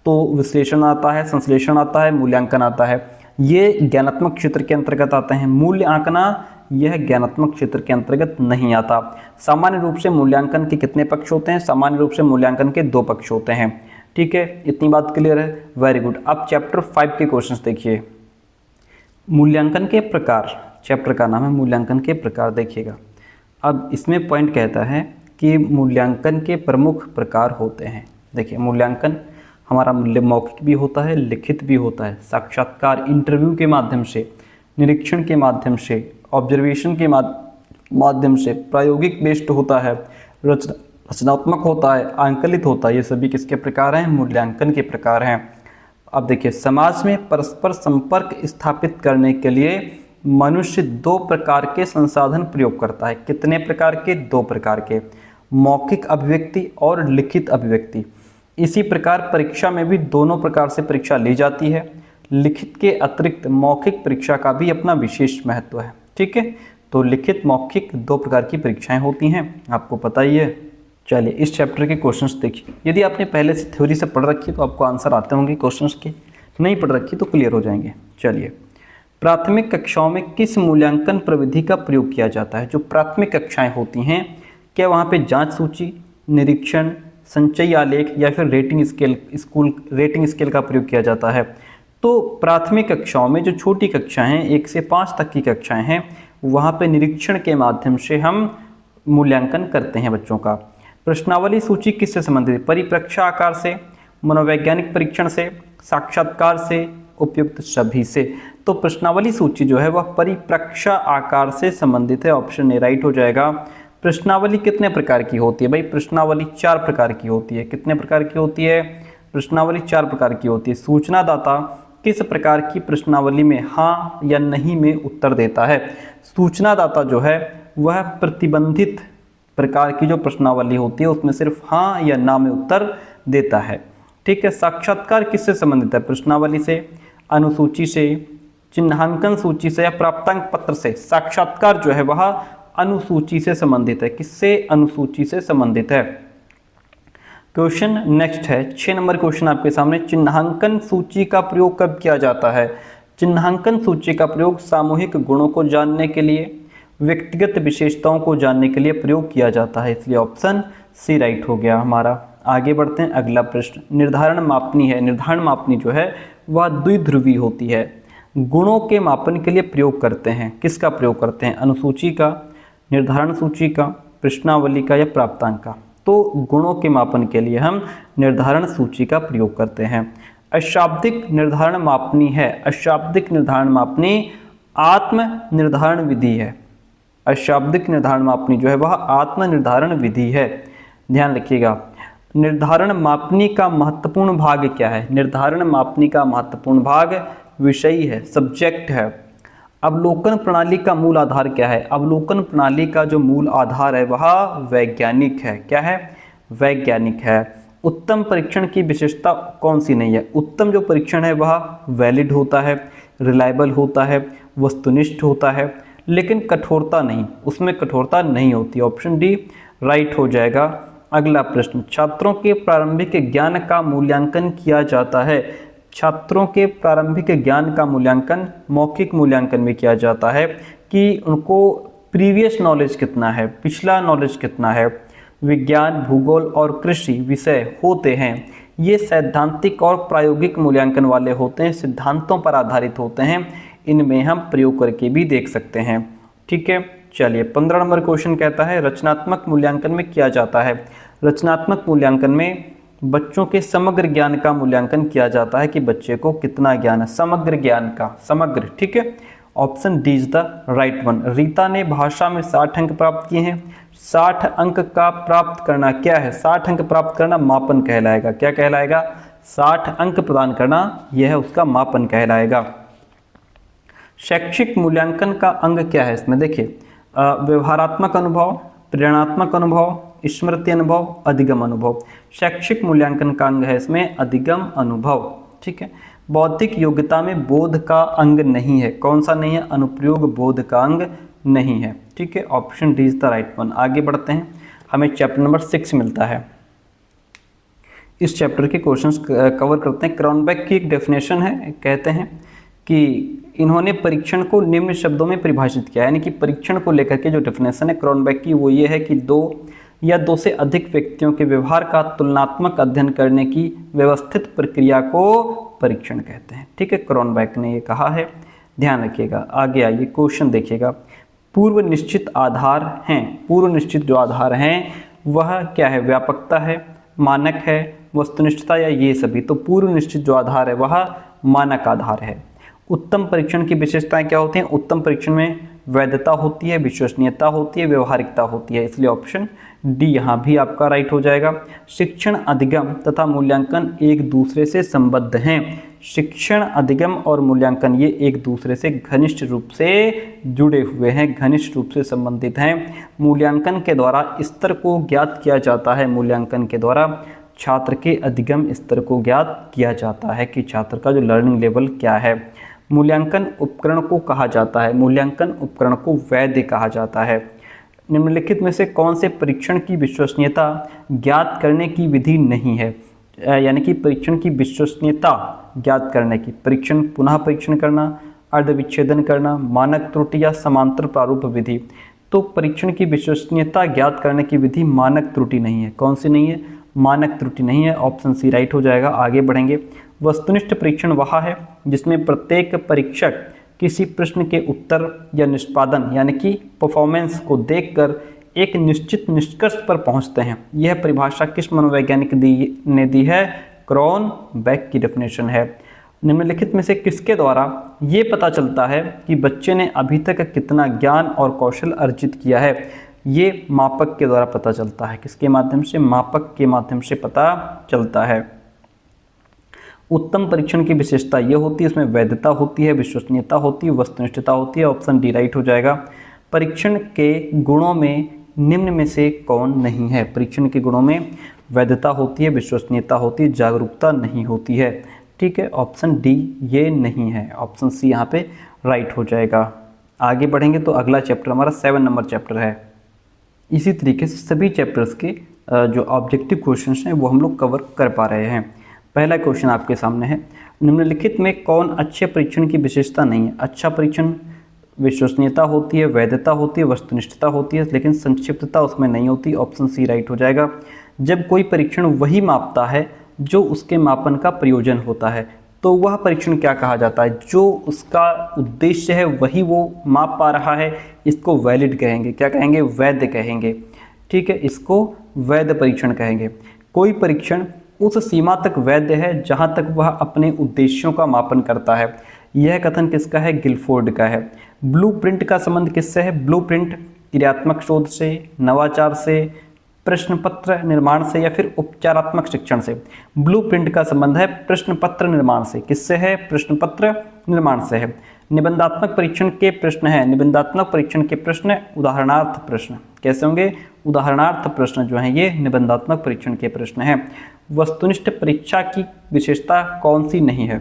तो विश्लेषण आता है, संश्लेषण आता है, मूल्यांकन आता है। ये ज्ञानात्मक क्षेत्र के अंतर्गत आते हैं। मूल्य आंकना यह ज्ञानात्मक क्षेत्र के अंतर्गत नहीं आता। सामान्य रूप से मूल्यांकन के कितने पक्ष होते हैं? सामान्य रूप से मूल्यांकन के 2 पक्ष होते हैं। ठीक है, इतनी बात क्लियर है, वेरी गुड। अब चैप्टर 5 के क्वेश्चंस देखिए। मूल्यांकन के प्रकार, चैप्टर का नाम है मूल्यांकन के प्रकार। देखिएगा, अब इसमें पॉइंट कहता है कि मूल्यांकन के प्रमुख प्रकार होते हैं। देखिए, मूल्यांकन हमारा मौखिक भी होता है, लिखित भी होता है, साक्षात्कार इंटरव्यू के माध्यम से, निरीक्षण के माध्यम से, ऑब्जर्वेशन के माध्यम से, प्रायोगिक बेस्ड होता है, रचनात्मक होता है, आंकलित होता है। ये सभी किसके प्रकार हैं? मूल्यांकन के प्रकार हैं। अब देखिए, समाज में परस्पर संपर्क स्थापित करने के लिए मनुष्य 2 प्रकार के संसाधन प्रयोग करता है। कितने प्रकार के? 2 प्रकार के, मौखिक अभिव्यक्ति और लिखित अभिव्यक्ति। इसी प्रकार परीक्षा में भी दोनों प्रकार से परीक्षा ली जाती है। लिखित के अतिरिक्त मौखिक परीक्षा का भी अपना विशेष महत्व है। ठीक है, तो लिखित मौखिक 2 प्रकार की परीक्षाएं होती हैं, आपको पता ही है। चलिए, इस चैप्टर के क्वेश्चंस देखिए। यदि आपने पहले से थ्योरी से पढ़ रखी है तो आपको आंसर आते होंगे क्वेश्चंस के, नहीं पढ़ रखी तो क्लियर हो जाएंगे। चलिए, प्राथमिक कक्षाओं में किस मूल्यांकन प्रविधि का प्रयोग किया जाता है? जो प्राथमिक कक्षाएं होती हैं, क्या वहाँ पे जांच सूची, निरीक्षण, संचयी आलेख या फिर रेटिंग स्केल का प्रयोग किया जाता है? तो प्राथमिक कक्षाओं में जो छोटी कक्षाएं हैं, 1 से 5 तक की कक्षाएं हैं, वहाँ पे निरीक्षण के माध्यम से हम मूल्यांकन करते हैं बच्चों का। प्रश्नावली सूची किससे संबंधित है? परिप्रेक्ष्य आकार से, मनोवैज्ञानिक परीक्षण से, साक्षात्कार से, उपयुक्त सभी से। तो प्रश्नावली सूची जो है वह परिप्रेक्ष्य आकार से संबंधित है। ऑप्शन ए राइट हो जाएगा। प्रश्नावली कितने प्रकार की होती है? भाई, प्रश्नावली 4 प्रकार की होती है। कितने प्रकार की होती है? प्रश्नावली 4 प्रकार की होती है। सूचनादाता किस प्रकार की प्रश्नावली में हाँ या नहीं में उत्तर देता है? सूचनादाता जो है वह प्रतिबंधित प्रकार की जो प्रश्नावली होती है उसमें सिर्फ हाँ या ना में उत्तर देता है। ठीक है। साक्षात्कार किससे संबंधित है? प्रश्नावली से, अनुसूची से, चिन्हांकन सूची से या प्राप्तांक पत्र से। साक्षात्कार जो है वह अनुसूची से संबंधित है। किससे? अनुसूची से संबंधित है। क्वेश्चन नेक्स्ट है, 6 नंबर क्वेश्चन आपके सामने। चिन्हांकन सूची का प्रयोग कब किया जाता है? चिन्हांकन सूची का प्रयोग सामूहिक गुणों को जानने के लिए, व्यक्तिगत विशेषताओं को जानने के लिए प्रयोग किया जाता है। इसलिए ऑप्शन सी राइट हो गया हमारा। आगे बढ़ते हैं, अगला प्रश्न निर्धारण मापनी है। निर्धारण मापनी जो है वह द्विध्रुवी होती है। गुणों के मापन के लिए प्रयोग करते हैं। किसका प्रयोग करते हैं? अनुसूची का, निर्धारण सूची का, प्रश्नावली का या प्राप्तांक का। तो गुणों के मापन के लिए हम निर्धारण सूची का प्रयोग करते हैं। अशाब्दिक निर्धारण मापनी है। अशाब्दिक निर्धारण मापनी आत्म निर्धारण विधि है। अशाब्दिक निर्धारण मापनी जो है वह आत्म निर्धारण विधि है। ध्यान रखिएगा। निर्धारण मापनी का महत्वपूर्ण भाग क्या है? निर्धारण मापनी का महत्वपूर्ण भाग विषय है, सब्जेक्ट है। अवलोकन प्रणाली का मूल आधार क्या है? अवलोकन प्रणाली का जो मूल आधार है वह वैज्ञानिक है। क्या है? वैज्ञानिक है। उत्तम परीक्षण की विशेषता कौन सी नहीं है? उत्तम जो परीक्षण है वह वैलिड होता है, रिलायबल होता है, वस्तुनिष्ठ होता है, लेकिन कठोरता नहीं, उसमें कठोरता नहीं होती। ऑप्शन डी राइट हो जाएगा। अगला प्रश्न, छात्रों के प्रारंभिक ज्ञान का मूल्यांकन किया जाता है। छात्रों के प्रारंभिक ज्ञान का मूल्यांकन मौखिक मूल्यांकन में किया जाता है कि उनको प्रीवियस नॉलेज कितना है, पिछला नॉलेज कितना है। विज्ञान, भूगोल और कृषि विषय होते हैं, ये सैद्धांतिक और प्रायोगिक मूल्यांकन वाले होते हैं, सिद्धांतों पर आधारित होते हैं। इनमें हम प्रयोग करके भी देख सकते हैं। ठीक है। चलिए, 15 नंबर क्वेश्चन कहता है रचनात्मक मूल्यांकन में किया जाता है। रचनात्मक मूल्यांकन में बच्चों के समग्र ज्ञान का मूल्यांकन किया जाता है कि बच्चे को कितना ज्ञान है, समग्र ज्ञान का, समग्र। ठीक है। Option D is the right one. Rita ने भाषा में 60 अंक प्राप्त किए हैं। 60 अंक का प्राप्त करना क्या है? 60 अंक प्राप्त करना मापन कहलाएगा। क्या कहलाएगा? 60 अंक प्रदान करना यह है उसका मापन कहलाएगा। शैक्षिक मूल्यांकन का अंग क्या है? इसमें देखिए, व्यवहारात्मक अनुभव, प्रेरणात्मक अनुभव, स्मृति अनुभव, अधिगम अनुभव। शैक्षिक मूल्यांकन का अंग है इसमें अधिगम अनुभव। ठीक है। बौद्धिक योग्यता में बोध का अंग नहीं है। कौन सा नहीं है? अनुप्रयोग बोध का अंग नहीं है। ठीक है। Option D is the right one. आगे बढ़ते हैं, हमें चैप्टर नंबर 6 मिलता है। इस चैप्टर के क्वेश्चंस कवर करते हैं। क्रॉनबेक की एक डेफिनेशन है, कहते हैं कि इन्होंने परीक्षण को निम्न शब्दों में परिभाषित किया, यानी कि परीक्षण को लेकर के जो डेफिनेशन है क्रॉनबेक की वो ये है कि 2 या 2 से अधिक व्यक्तियों के व्यवहार का तुलनात्मक अध्ययन करने की व्यवस्थित प्रक्रिया को परीक्षण कहते हैं। ठीक है, क्रॉनबेक ने ये कहा है। ध्यान रखिएगा। आगे आइए, क्वेश्चन देखिएगा। पूर्व निश्चित आधार हैं, पूर्व निश्चित जो आधार हैं वह क्या है? व्यापकता है, मानक है, वस्तुनिष्ठता या ये सभी? तो पूर्व निश्चित जो आधार है वह मानक आधार है। उत्तम परीक्षण की विशेषताएं क्या होती हैं? उत्तम परीक्षण में वैधता होती है, विश्वसनीयता होती है, व्यवहारिकता होती है, इसलिए ऑप्शन डी यहाँ भी आपका राइट हो जाएगा। शिक्षण अधिगम तथा मूल्यांकन एक दूसरे से संबद्ध हैं। शिक्षण अधिगम और मूल्यांकन ये एक दूसरे से घनिष्ठ रूप से जुड़े हुए हैं, घनिष्ठ रूप से संबंधित हैं। मूल्यांकन के द्वारा स्तर को ज्ञात किया जाता है, मूल्यांकन के द्वारा छात्र के अधिगम स्तर को ज्ञात किया जाता है कि छात्र का जो लर्निंग लेवल क्या है। मूल्यांकन उपकरण को कहा जाता है, मूल्यांकन उपकरण को वैध कहा जाता है। निम्नलिखित में से कौन से परीक्षण की विश्वसनीयता ज्ञात करने की विधि नहीं है? यानी कि परीक्षण की विश्वसनीयता ज्ञात करने की, परीक्षण पुनः परीक्षण करना, अर्धविच्छेदन करना, मानक त्रुटि या समांतर प्रारूप विधि। तो परीक्षण की विश्वसनीयता ज्ञात करने की विधि मानक त्रुटि नहीं है। कौन सी नहीं है? मानक त्रुटि नहीं है, ऑप्शन सी राइट हो जाएगा। आगे बढ़ेंगे। वस्तुनिष्ठ परीक्षण वह है जिसमें प्रत्येक परीक्षक किसी प्रश्न के उत्तर या निष्पादन यानी कि परफॉर्मेंस को देखकर एक निश्चित निष्कर्ष पर पहुंचते हैं। यह परिभाषा किस मनोवैज्ञानिक ने दी है? क्रॉनबेक की डेफिनेशन है। निम्नलिखित में से किसके द्वारा ये पता चलता है कि बच्चे ने अभी तक कितना ज्ञान और कौशल अर्जित किया है? ये मापक के द्वारा पता चलता है। किसके माध्यम से? मापक के माध्यम से पता चलता है। उत्तम परीक्षण की विशेषता ये होती है, इसमें वैधता होती है, विश्वसनीयता होती है, वस्तुनिष्ठता होती है, ऑप्शन डी राइट हो जाएगा। परीक्षण के गुणों में निम्न में से कौन नहीं है? परीक्षण के गुणों में वैधता होती है, विश्वसनीयता होती है, जागरूकता नहीं होती है। ठीक है, ऑप्शन डी ये नहीं है, ऑप्शन सी यहाँ पे राइट हो जाएगा। आगे बढ़ेंगे तो अगला चैप्टर हमारा 7 नंबर चैप्टर है। इसी तरीके से सभी चैप्टर्स के जो ऑब्जेक्टिव क्वेश्चंस हैं वो हम लोग कवर कर पा रहे हैं। पहला क्वेश्चन आपके सामने है, निम्नलिखित में कौन अच्छे परीक्षण की विशेषता नहीं है? अच्छा परीक्षण विश्वसनीयता होती है, वैधता होती है, वस्तुनिष्ठता होती है, लेकिन संक्षिप्तता उसमें नहीं होती, ऑप्शन सी राइट हो जाएगा। जब कोई परीक्षण वही मापता है जो उसके मापन का प्रयोजन होता है, तो वह परीक्षण क्या कहा जाता है? जो उसका उद्देश्य है वही वो माप पा रहा है, इसको वैलिड कहेंगे। क्या कहेंगे? वैध कहेंगे। ठीक है, इसको वैध परीक्षण कहेंगे। कोई परीक्षण उस सीमा तक वैध है जहां तक वह अपने उद्देश्यों का मापन करता है। यह कथन किसका है? गिलफोर्ड का है। ब्लूप्रिंट का संबंध किससे है? ब्लूप्रिंट क्रियात्मक शोध से, नवाचार से, प्रश्न पत्र निर्माण से या फिर उपचारात्मक शिक्षण से? ब्लूप्रिंट का संबंध है प्रश्न पत्र निर्माण से। किससे है? प्रश्न पत्र निर्माण से है। निबंधात्मक परीक्षण के प्रश्न है, निबंधात्मक परीक्षण के प्रश्न उदाहरणार्थ प्रश्न कैसे होंगे? उदाहरणार्थ प्रश्न जो है ये निबंधात्मक परीक्षण के प्रश्न हैं। वस्तुनिष्ठ परीक्षा की विशेषता कौन सी नहीं है?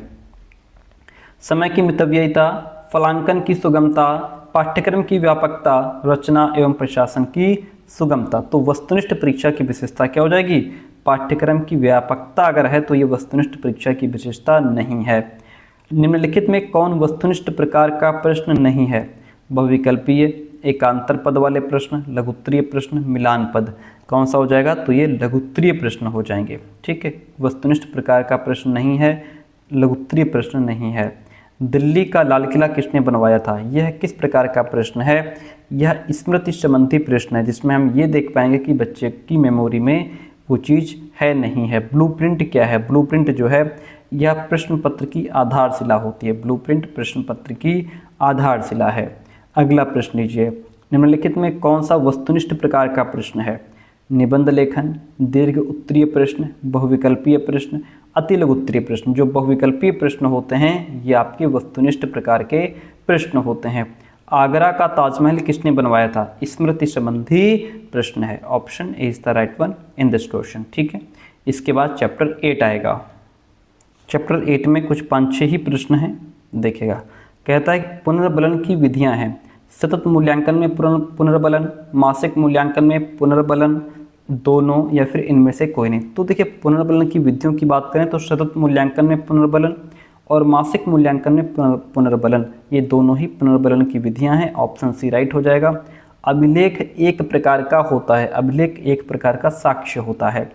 समय की मितव्ययिता, फलांकन की सुगमता, पाठ्यक्रम की व्यापकता, रचना एवं प्रशासन की सुगमता। तो वस्तुनिष्ठ परीक्षा की विशेषता क्या हो जाएगी? पाठ्यक्रम की व्यापकता अगर है तो ये वस्तुनिष्ठ परीक्षा की विशेषता नहीं है। निम्नलिखित में कौन वस्तुनिष्ठ प्रकार का प्रश्न नहीं है? बहुविकल्पीय, एकांतर पद वाले प्रश्न, लघुत्तरीय प्रश्न, मिलान पद। कौन सा हो जाएगा? तो ये लघुत्तरीय प्रश्न हो जाएंगे। ठीक है, वस्तुनिष्ठ प्रकार का प्रश्न नहीं है, लघुत्तरीय प्रश्न नहीं है। दिल्ली का लाल किला किसने बनवाया था? यह किस प्रकार का प्रश्न है? यह स्मृति संबंधी प्रश्न है, जिसमें हम ये देख पाएंगे कि बच्चे की मेमोरी में वो चीज़ है नहीं है। ब्लूप्रिंट क्या है? ब्लूप्रिंट जो है यह प्रश्न पत्र की आधारशिला होती है। ब्लूप्रिंट प्रश्न पत्र की आधारशिला है। अगला प्रश्न लीजिए, निम्नलिखित में कौन सा वस्तुनिष्ठ प्रकार का प्रश्न है? निबंध लेखन, दीर्घ उत्तरीय प्रश्न, बहुविकल्पीय प्रश्न, अति लघु उत्तरीय प्रश्न। जो बहुविकल्पीय प्रश्न होते हैं ये आपके वस्तुनिष्ठ प्रकार के प्रश्न होते हैं। आगरा का ताजमहल किसने बनवाया था? स्मृति संबंधी प्रश्न है। Option A is the right one in this question. ठीक है, इसके बाद चैप्टर 8 आएगा। चैप्टर 8 में कुछ 5-6 ही प्रश्न हैं, देखिएगा। कहता है पुनर्बलन की विधियां हैं। सतत मूल्यांकन में पुनर्बलन, मासिक मूल्यांकन में पुनर्बलन, दोनों या फिर इनमें से कोई नहीं। तो देखिए, पुनर्बलन की विधियों की बात करें तो सतत मूल्यांकन में पुनर्बलन और मासिक मूल्यांकन में पुनर्बलन, ये दोनों ही पुनर्बलन की विधियां हैं। ऑप्शन सी राइट हो जाएगा। अभिलेख एक प्रकार का होता है, अभिलेख एक प्रकार का साक्ष्य होता है।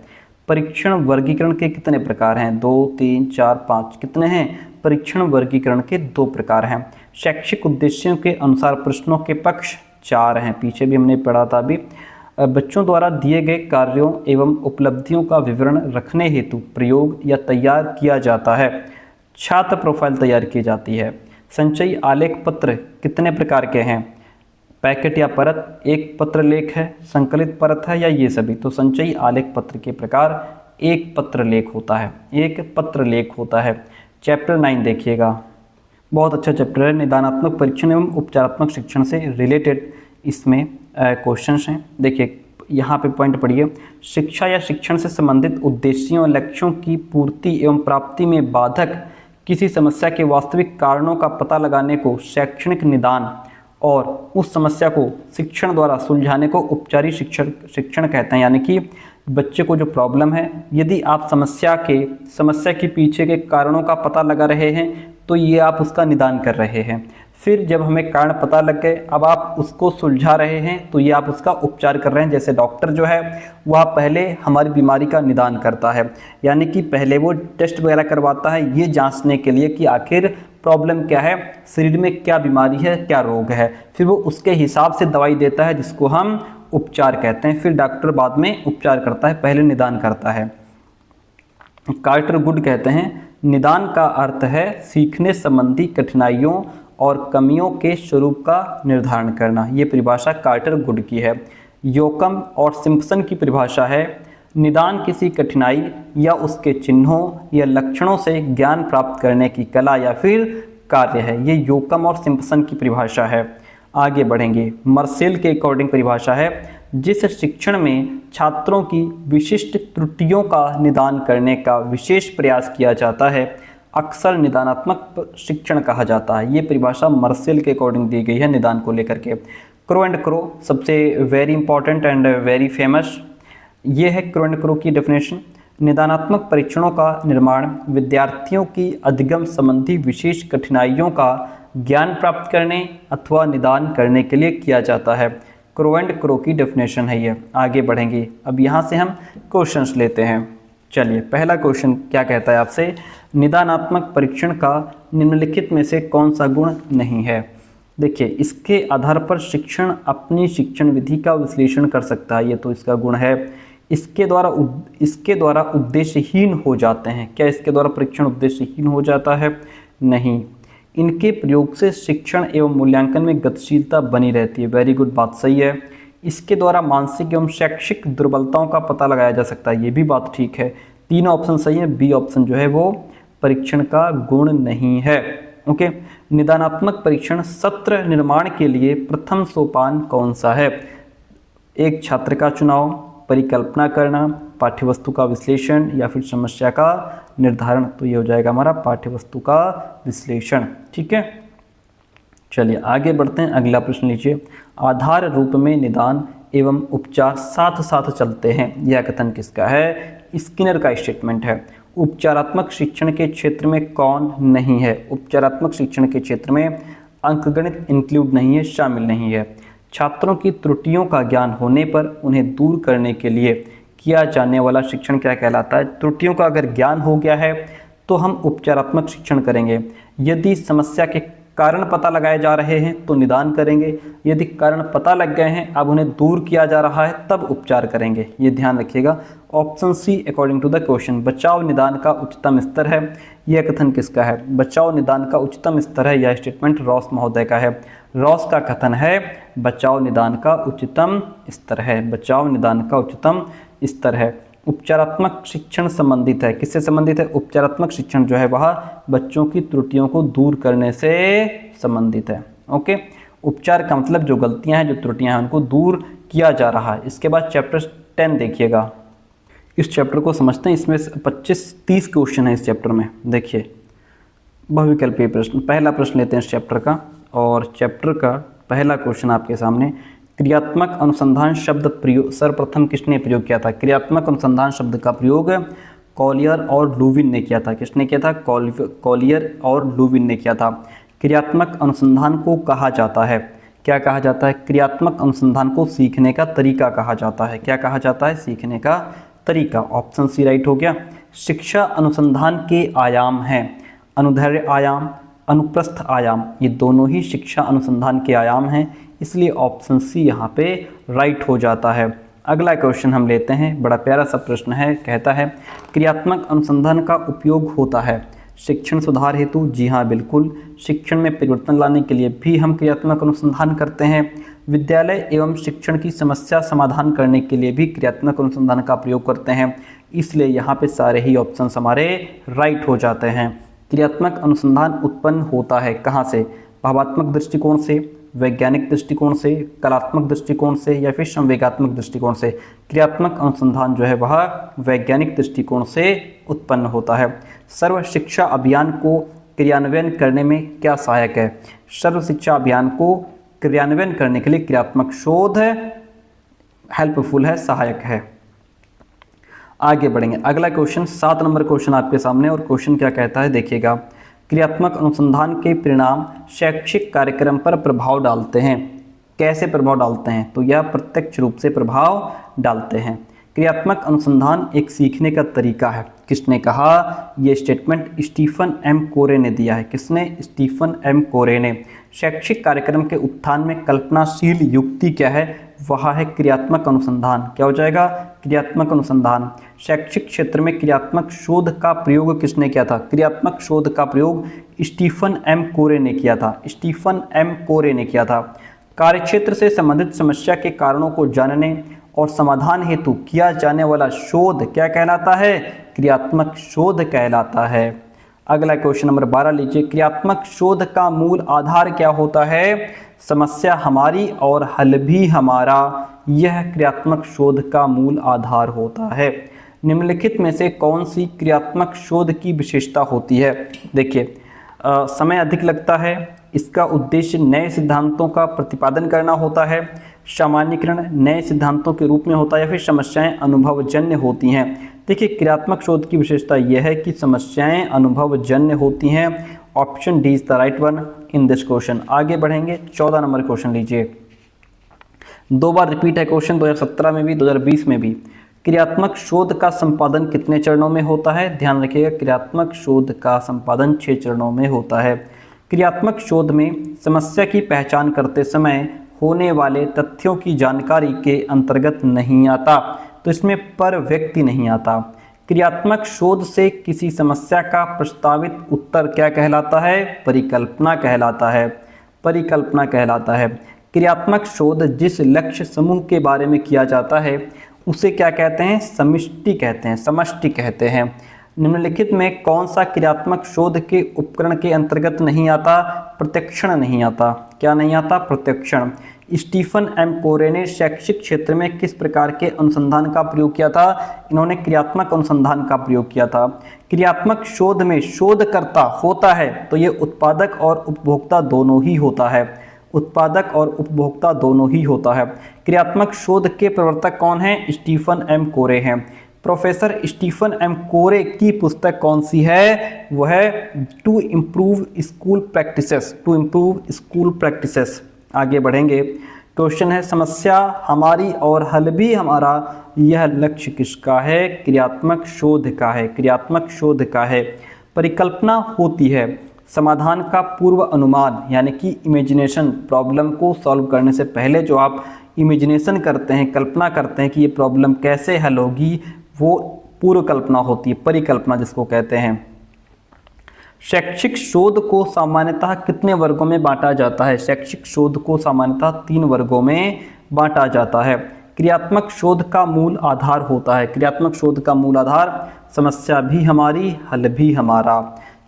परीक्षण वर्गीकरण के कितने प्रकार हैं? 2, 3, 4, 5 कितने हैं? परीक्षण वर्गीकरण के 2 प्रकार हैं। शैक्षिक उद्देश्यों के अनुसार प्रश्नों के पक्ष 4 हैं, पीछे भी हमने पढ़ा था अभी। बच्चों द्वारा दिए गए कार्यों एवं उपलब्धियों का विवरण रखने हेतु प्रयोग या तैयार किया जाता है। छात्र प्रोफाइल तैयार की जाती है। संचयी आलेख पत्र कितने प्रकार के हैं? पैकेट या परत, एक पत्र लेख है, संकलित परत है या ये सभी? तो संचयी आलेख पत्र के प्रकार एक पत्र लेख होता है, एक पत्र लेख होता है। चैप्टर 9 देखिएगा, बहुत अच्छा चैप्टर है। निदानात्मक परीक्षण एवं उपचारात्मक शिक्षण से रिलेटेड इसमें क्वेश्चंस हैं। देखिए यहाँ पे पॉइंट पढ़िए। शिक्षा या शिक्षण से संबंधित उद्देश्यों और लक्ष्यों की पूर्ति एवं प्राप्ति में बाधक किसी समस्या के वास्तविक कारणों का पता लगाने को शैक्षणिक निदान और उस समस्या को शिक्षण द्वारा सुलझाने को उपचारी शिक्षण कहते हैं। यानी कि बच्चे को जो प्रॉब्लम है, यदि आप समस्या के पीछे के कारणों का पता लगा रहे हैं तो ये आप उसका निदान कर रहे हैं। फिर जब हमें कारण पता लग गए, अब आप उसको सुलझा रहे हैं तो ये आप उसका उपचार कर रहे हैं। जैसे डॉक्टर जो है वह पहले हमारी बीमारी का निदान करता है, यानी कि पहले वो टेस्ट वगैरह करवाता है ये जांचने के लिए कि आखिर प्रॉब्लम क्या है, शरीर में क्या बीमारी है, क्या रोग है। फिर वो उसके हिसाब से दवाई देता है जिसको हम उपचार कहते हैं। फिर डॉक्टर बाद में उपचार करता है, पहले निदान करता है। कार्टर गुड कहते हैं निदान का अर्थ है सीखने संबंधी कठिनाइयों और कमियों के स्वरूप का निर्धारण करना। ये परिभाषा कार्टर गुड की है। योकम और सिम्पसन की परिभाषा है निदान किसी कठिनाई या उसके चिन्हों या लक्षणों से ज्ञान प्राप्त करने की कला या फिर कार्य है। ये योकम और सिम्पसन की परिभाषा है। आगे बढ़ेंगे। मर्सेल के अकॉर्डिंग परिभाषा है जिस शिक्षण में छात्रों की विशिष्ट त्रुटियों का निदान करने का विशेष प्रयास किया जाता है अक्सर निदानात्मक शिक्षण कहा जाता है। ये परिभाषा मर्सेल के अकॉर्डिंग दी गई है निदान को लेकर के। क्रो एंड क्रो सबसे very important and very famous, ये है क्रो एंड क्रो की डेफिनेशन। निदानात्मक परीक्षणों का निर्माण विद्यार्थियों की अधिगम संबंधी विशेष कठिनाइयों का ज्ञान प्राप्त करने अथवा निदान करने के लिए किया जाता है। क्रो एंड क्रो की डेफिनेशन है ये। आगे बढ़ेंगे। अब यहाँ से हम क्वेश्चंस लेते हैं। चलिए पहला क्वेश्चन क्या कहता है आपसे, निदानात्मक परीक्षण का निम्नलिखित में से कौन सा गुण नहीं है। देखिए इसके आधार पर शिक्षण अपनी शिक्षण विधि का विश्लेषण कर सकता है, ये तो इसका गुण है। इसके द्वारा उद्देश्यहीन हो जाते हैं। क्या इसके द्वारा परीक्षण उद्देश्यहीन हो जाता है? नहीं। इनके प्रयोग से शिक्षण एवं मूल्यांकन में गतिशीलता बनी रहती है। वेरी गुड, बात सही है। इसके द्वारा मानसिक एवं शैक्षिक दुर्बलताओं का पता लगाया जा सकता है, ये भी बात ठीक है। तीनों ऑप्शन सही है। बी ऑप्शन जो है वो परीक्षण का गुण नहीं है। ओके। निदानात्मक परीक्षण सत्र निर्माण के लिए प्रथम सोपान कौन सा है? एक छात्र का चुनाव, परिकल्पना करना, पाठ्यवस्तु का विश्लेषण या फिर समस्या का निर्धारण। तो ये हो जाएगा हमारा पाठ्यवस्तु का विश्लेषण। ठीक है, चलिए आगे बढ़ते हैं। अगला प्रश्न लीजिए। आधार रूप में निदान एवं उपचार साथ साथ चलते हैं, यह कथन किसका है? स्किनर का स्टेटमेंट है। उपचारात्मक शिक्षण के क्षेत्र में कौन नहीं है? उपचारात्मक शिक्षण के क्षेत्र में अंकगणित इंक्लूड नहीं है, शामिल नहीं है। छात्रों की त्रुटियों का ज्ञान होने पर उन्हें दूर करने के लिए किया जाने वाला शिक्षण क्या कहलाता है? त्रुटियों का अगर ज्ञान हो गया है तो हम उपचारात्मक शिक्षण करेंगे। यदि समस्या के कारण पता लगाए जा रहे हैं तो निदान करेंगे। यदि कारण पता लग गए हैं, अब उन्हें दूर किया जा रहा है, तब उपचार करेंगे। ये ध्यान रखिएगा। Option C according to the question बचाव निदान का उच्चतम स्तर है। यह कथन किसका है? बचाव निदान का उच्चतम स्तर है। यह स्टेटमेंट रॉस महोदय का है। रॉस का कथन है बचाव निदान का उच्चतम स्तर है। बचाव निदान का उच्चतम स्तर है। उपचारात्मक शिक्षण संबंधित है, किससे संबंधित है? उपचारात्मक शिक्षण जो है वह बच्चों की त्रुटियों को दूर करने से संबंधित है। ओके, उपचार का मतलब जो गलतियां हैं, जो त्रुटियां हैं, उनको दूर किया जा रहा है। इसके बाद चैप्टर 10 देखिएगा। इस चैप्टर को समझते हैं। इसमें 25-30 क्वेश्चन है इस चैप्टर में। देखिए बहुविकल्पीय प्रश्न। पहला प्रश्न लेते हैं इस चैप्टर का, और चैप्टर का पहला क्वेश्चन आपके सामने। क्रियात्मक अनुसंधान शब्द प्रयोग सर्वप्रथम किसने प्रयोग किया था? क्रियात्मक अनुसंधान शब्द का प्रयोग कॉलियर और लुविन ने किया था। किसने किया था? कॉलियर और लुविन ने किया था। क्रियात्मक अनुसंधान को कहा जाता है, क्या कहा जाता है? क्रियात्मक अनुसंधान को सीखने का तरीका कहा जाता है। क्या कहा जाता है? सीखने का तरीका, ऑप्शन सी राइट हो गया। शिक्षा अनुसंधान के आयाम हैं अनुदैर्ध्य आयाम, अनुप्रस्थ आयाम, ये दोनों ही शिक्षा अनुसंधान के आयाम हैं, इसलिए ऑप्शन सी यहाँ पे राइट हो जाता है। अगला क्वेश्चन हम लेते हैं, बड़ा प्यारा सा प्रश्न है, कहता है क्रियात्मक अनुसंधान का उपयोग होता है शिक्षण सुधार हेतु। जी हाँ बिल्कुल, शिक्षण में परिवर्तन लाने के लिए भी हम क्रियात्मक अनुसंधान करते हैं। विद्यालय एवं शिक्षण की समस्या समाधान करने के लिए भी क्रियात्मक अनुसंधान का प्रयोग करते हैं, इसलिए यहाँ पे सारे ही ऑप्शन हमारे राइट हो जाते हैं। क्रियात्मक अनुसंधान उत्पन्न होता है कहाँ से? भावात्मक दृष्टिकोण से, वैज्ञानिक दृष्टिकोण से, कलात्मक दृष्टिकोण से या फिर संवेगात्मक दृष्टिकोण से। क्रियात्मक अनुसंधान जो है वह वैज्ञानिक दृष्टिकोण से उत्पन्न होता है। सर्व शिक्षा अभियान को क्रियान्वयन करने में क्या सहायक है? सर्व शिक्षा अभियान को क्रियान्वयन करने के लिए क्रियात्मक शोध हेल्पफुल है, सहायक है। आगे बढ़ेंगे, अगला क्वेश्चन 7 नंबर क्वेश्चन आपके सामने, और क्वेश्चन क्या कहता है देखिएगा। क्रियात्मक अनुसंधान के परिणाम शैक्षिक कार्यक्रम पर प्रभाव डालते हैं। कैसे प्रभाव डालते हैं? तो यह प्रत्यक्ष रूप से प्रभाव डालते हैं। क्रियात्मक अनुसंधान एक सीखने का तरीका है। किसने कहा? ये स्टेटमेंट स्टीफन एम कोरे ने दिया है। किसने? स्टीफन एम कोरे ने। शैक्षिक कार्यक्रम के उत्थान में कल्पनाशील युक्ति क्या है? वह है क्रियात्मक अनुसंधान। क्या हो जाएगा? क्रियात्मक अनुसंधान। शैक्षिक क्षेत्र में क्रियात्मक शोध का प्रयोग किसने किया था? क्रियात्मक शोध का प्रयोग स्टीफन एम कोरे ने किया था। स्टीफन एम कोरे ने किया था। कार्यक्षेत्र से संबंधित समस्या के कारणों को जानने और समाधान हेतु किया जाने वाला शोध क्या कहलाता है? क्रियात्मक शोध कहलाता है। अगला क्वेश्चन नंबर 12 लीजिए। क्रियात्मक शोध का मूल आधार क्या होता है? समस्या हमारी और हल भी हमारा, यह क्रियात्मक शोध का मूल आधार होता है। निम्नलिखित में से कौन सी क्रियात्मक शोध की विशेषता होती है? देखिए, समय अधिक लगता है, इसका उद्देश्य नए सिद्धांतों का प्रतिपादन करना होता है, सामान्यीकरण नए सिद्धांतों के रूप में होता है, या फिर समस्याएं अनुभवजन्य होती हैं। देखिए, क्रियात्मक शोध की विशेषता यह है कि समस्याएं अनुभवजन्य होती हैं। Option D is the right one in this question. आगे बढ़ेंगे, 14 नंबर क्वेश्चन लीजिए। 2 बार रिपीट है क्वेश्चन, 2017 में भी 2020 में भी। क्रियात्मक शोध का संपादन कितने चरणों में होता है? ध्यान रखिएगा, क्रियात्मक शोध का संपादन 6 चरणों में होता है। क्रियात्मक शोध में समस्या की पहचान करते समय होने वाले तथ्यों की जानकारी के अंतर्गत नहीं आता, तो इसमें पर व्यक्ति नहीं आता। क्रियात्मक शोध से किसी समस्या का प्रस्तावित उत्तर क्या कहलाता है? परिकल्पना कहलाता है। परिकल्पना कहलाता है। क्रियात्मक शोध जिस लक्ष्य समूह के बारे में किया जाता है उसे क्या कहते हैं? समष्टि कहते हैं, समष्टि कहते हैं। निम्नलिखित में कौन सा क्रियात्मक शोध के उपकरण के अंतर्गत नहीं आता? प्रत्यक्षण नहीं आता। क्या नहीं आता? प्रत्यक्षण। स्टीफन एम कोरे ने शैक्षिक क्षेत्र में किस प्रकार के अनुसंधान का प्रयोग किया था? इन्होंने क्रियात्मक अनुसंधान का प्रयोग किया था। क्रियात्मक शोध में शोधकर्ता होता है तो ये उत्पादक और उपभोक्ता दोनों ही होता है। उत्पादक और उपभोक्ता दोनों ही होता है। क्रियात्मक शोध के प्रवर्तक कौन हैं? स्टीफन एम कोरे हैं। प्रोफेसर स्टीफन एम कोरे की पुस्तक कौन सी है? वह है to improve school practices. To improve school practices. आगे बढ़ेंगे, क्वेश्चन है समस्या हमारी और हल भी हमारा, यह लक्ष्य किसका है? क्रियात्मक शोध का है। क्रियात्मक शोध का है। परिकल्पना होती है समाधान का पूर्व अनुमान, यानी कि इमेजिनेशन। प्रॉब्लम को सॉल्व करने से पहले जो आप इमेजिनेशन करते हैं, कल्पना करते हैं कि ये प्रॉब्लम कैसे हल होगी, वो पूर्व कल्पना होती है, परिकल्पना जिसको कहते हैं। शैक्षिक शोध को सामान्यतः कितने वर्गों में बांटा जाता है? शैक्षिक शोध को सामान्यतः 3 वर्गों में बांटा जाता है। क्रियात्मक शोध का मूल आधार होता है। क्रियात्मक शोध का मूल आधार समस्या भी हमारी, हल भी हमारा।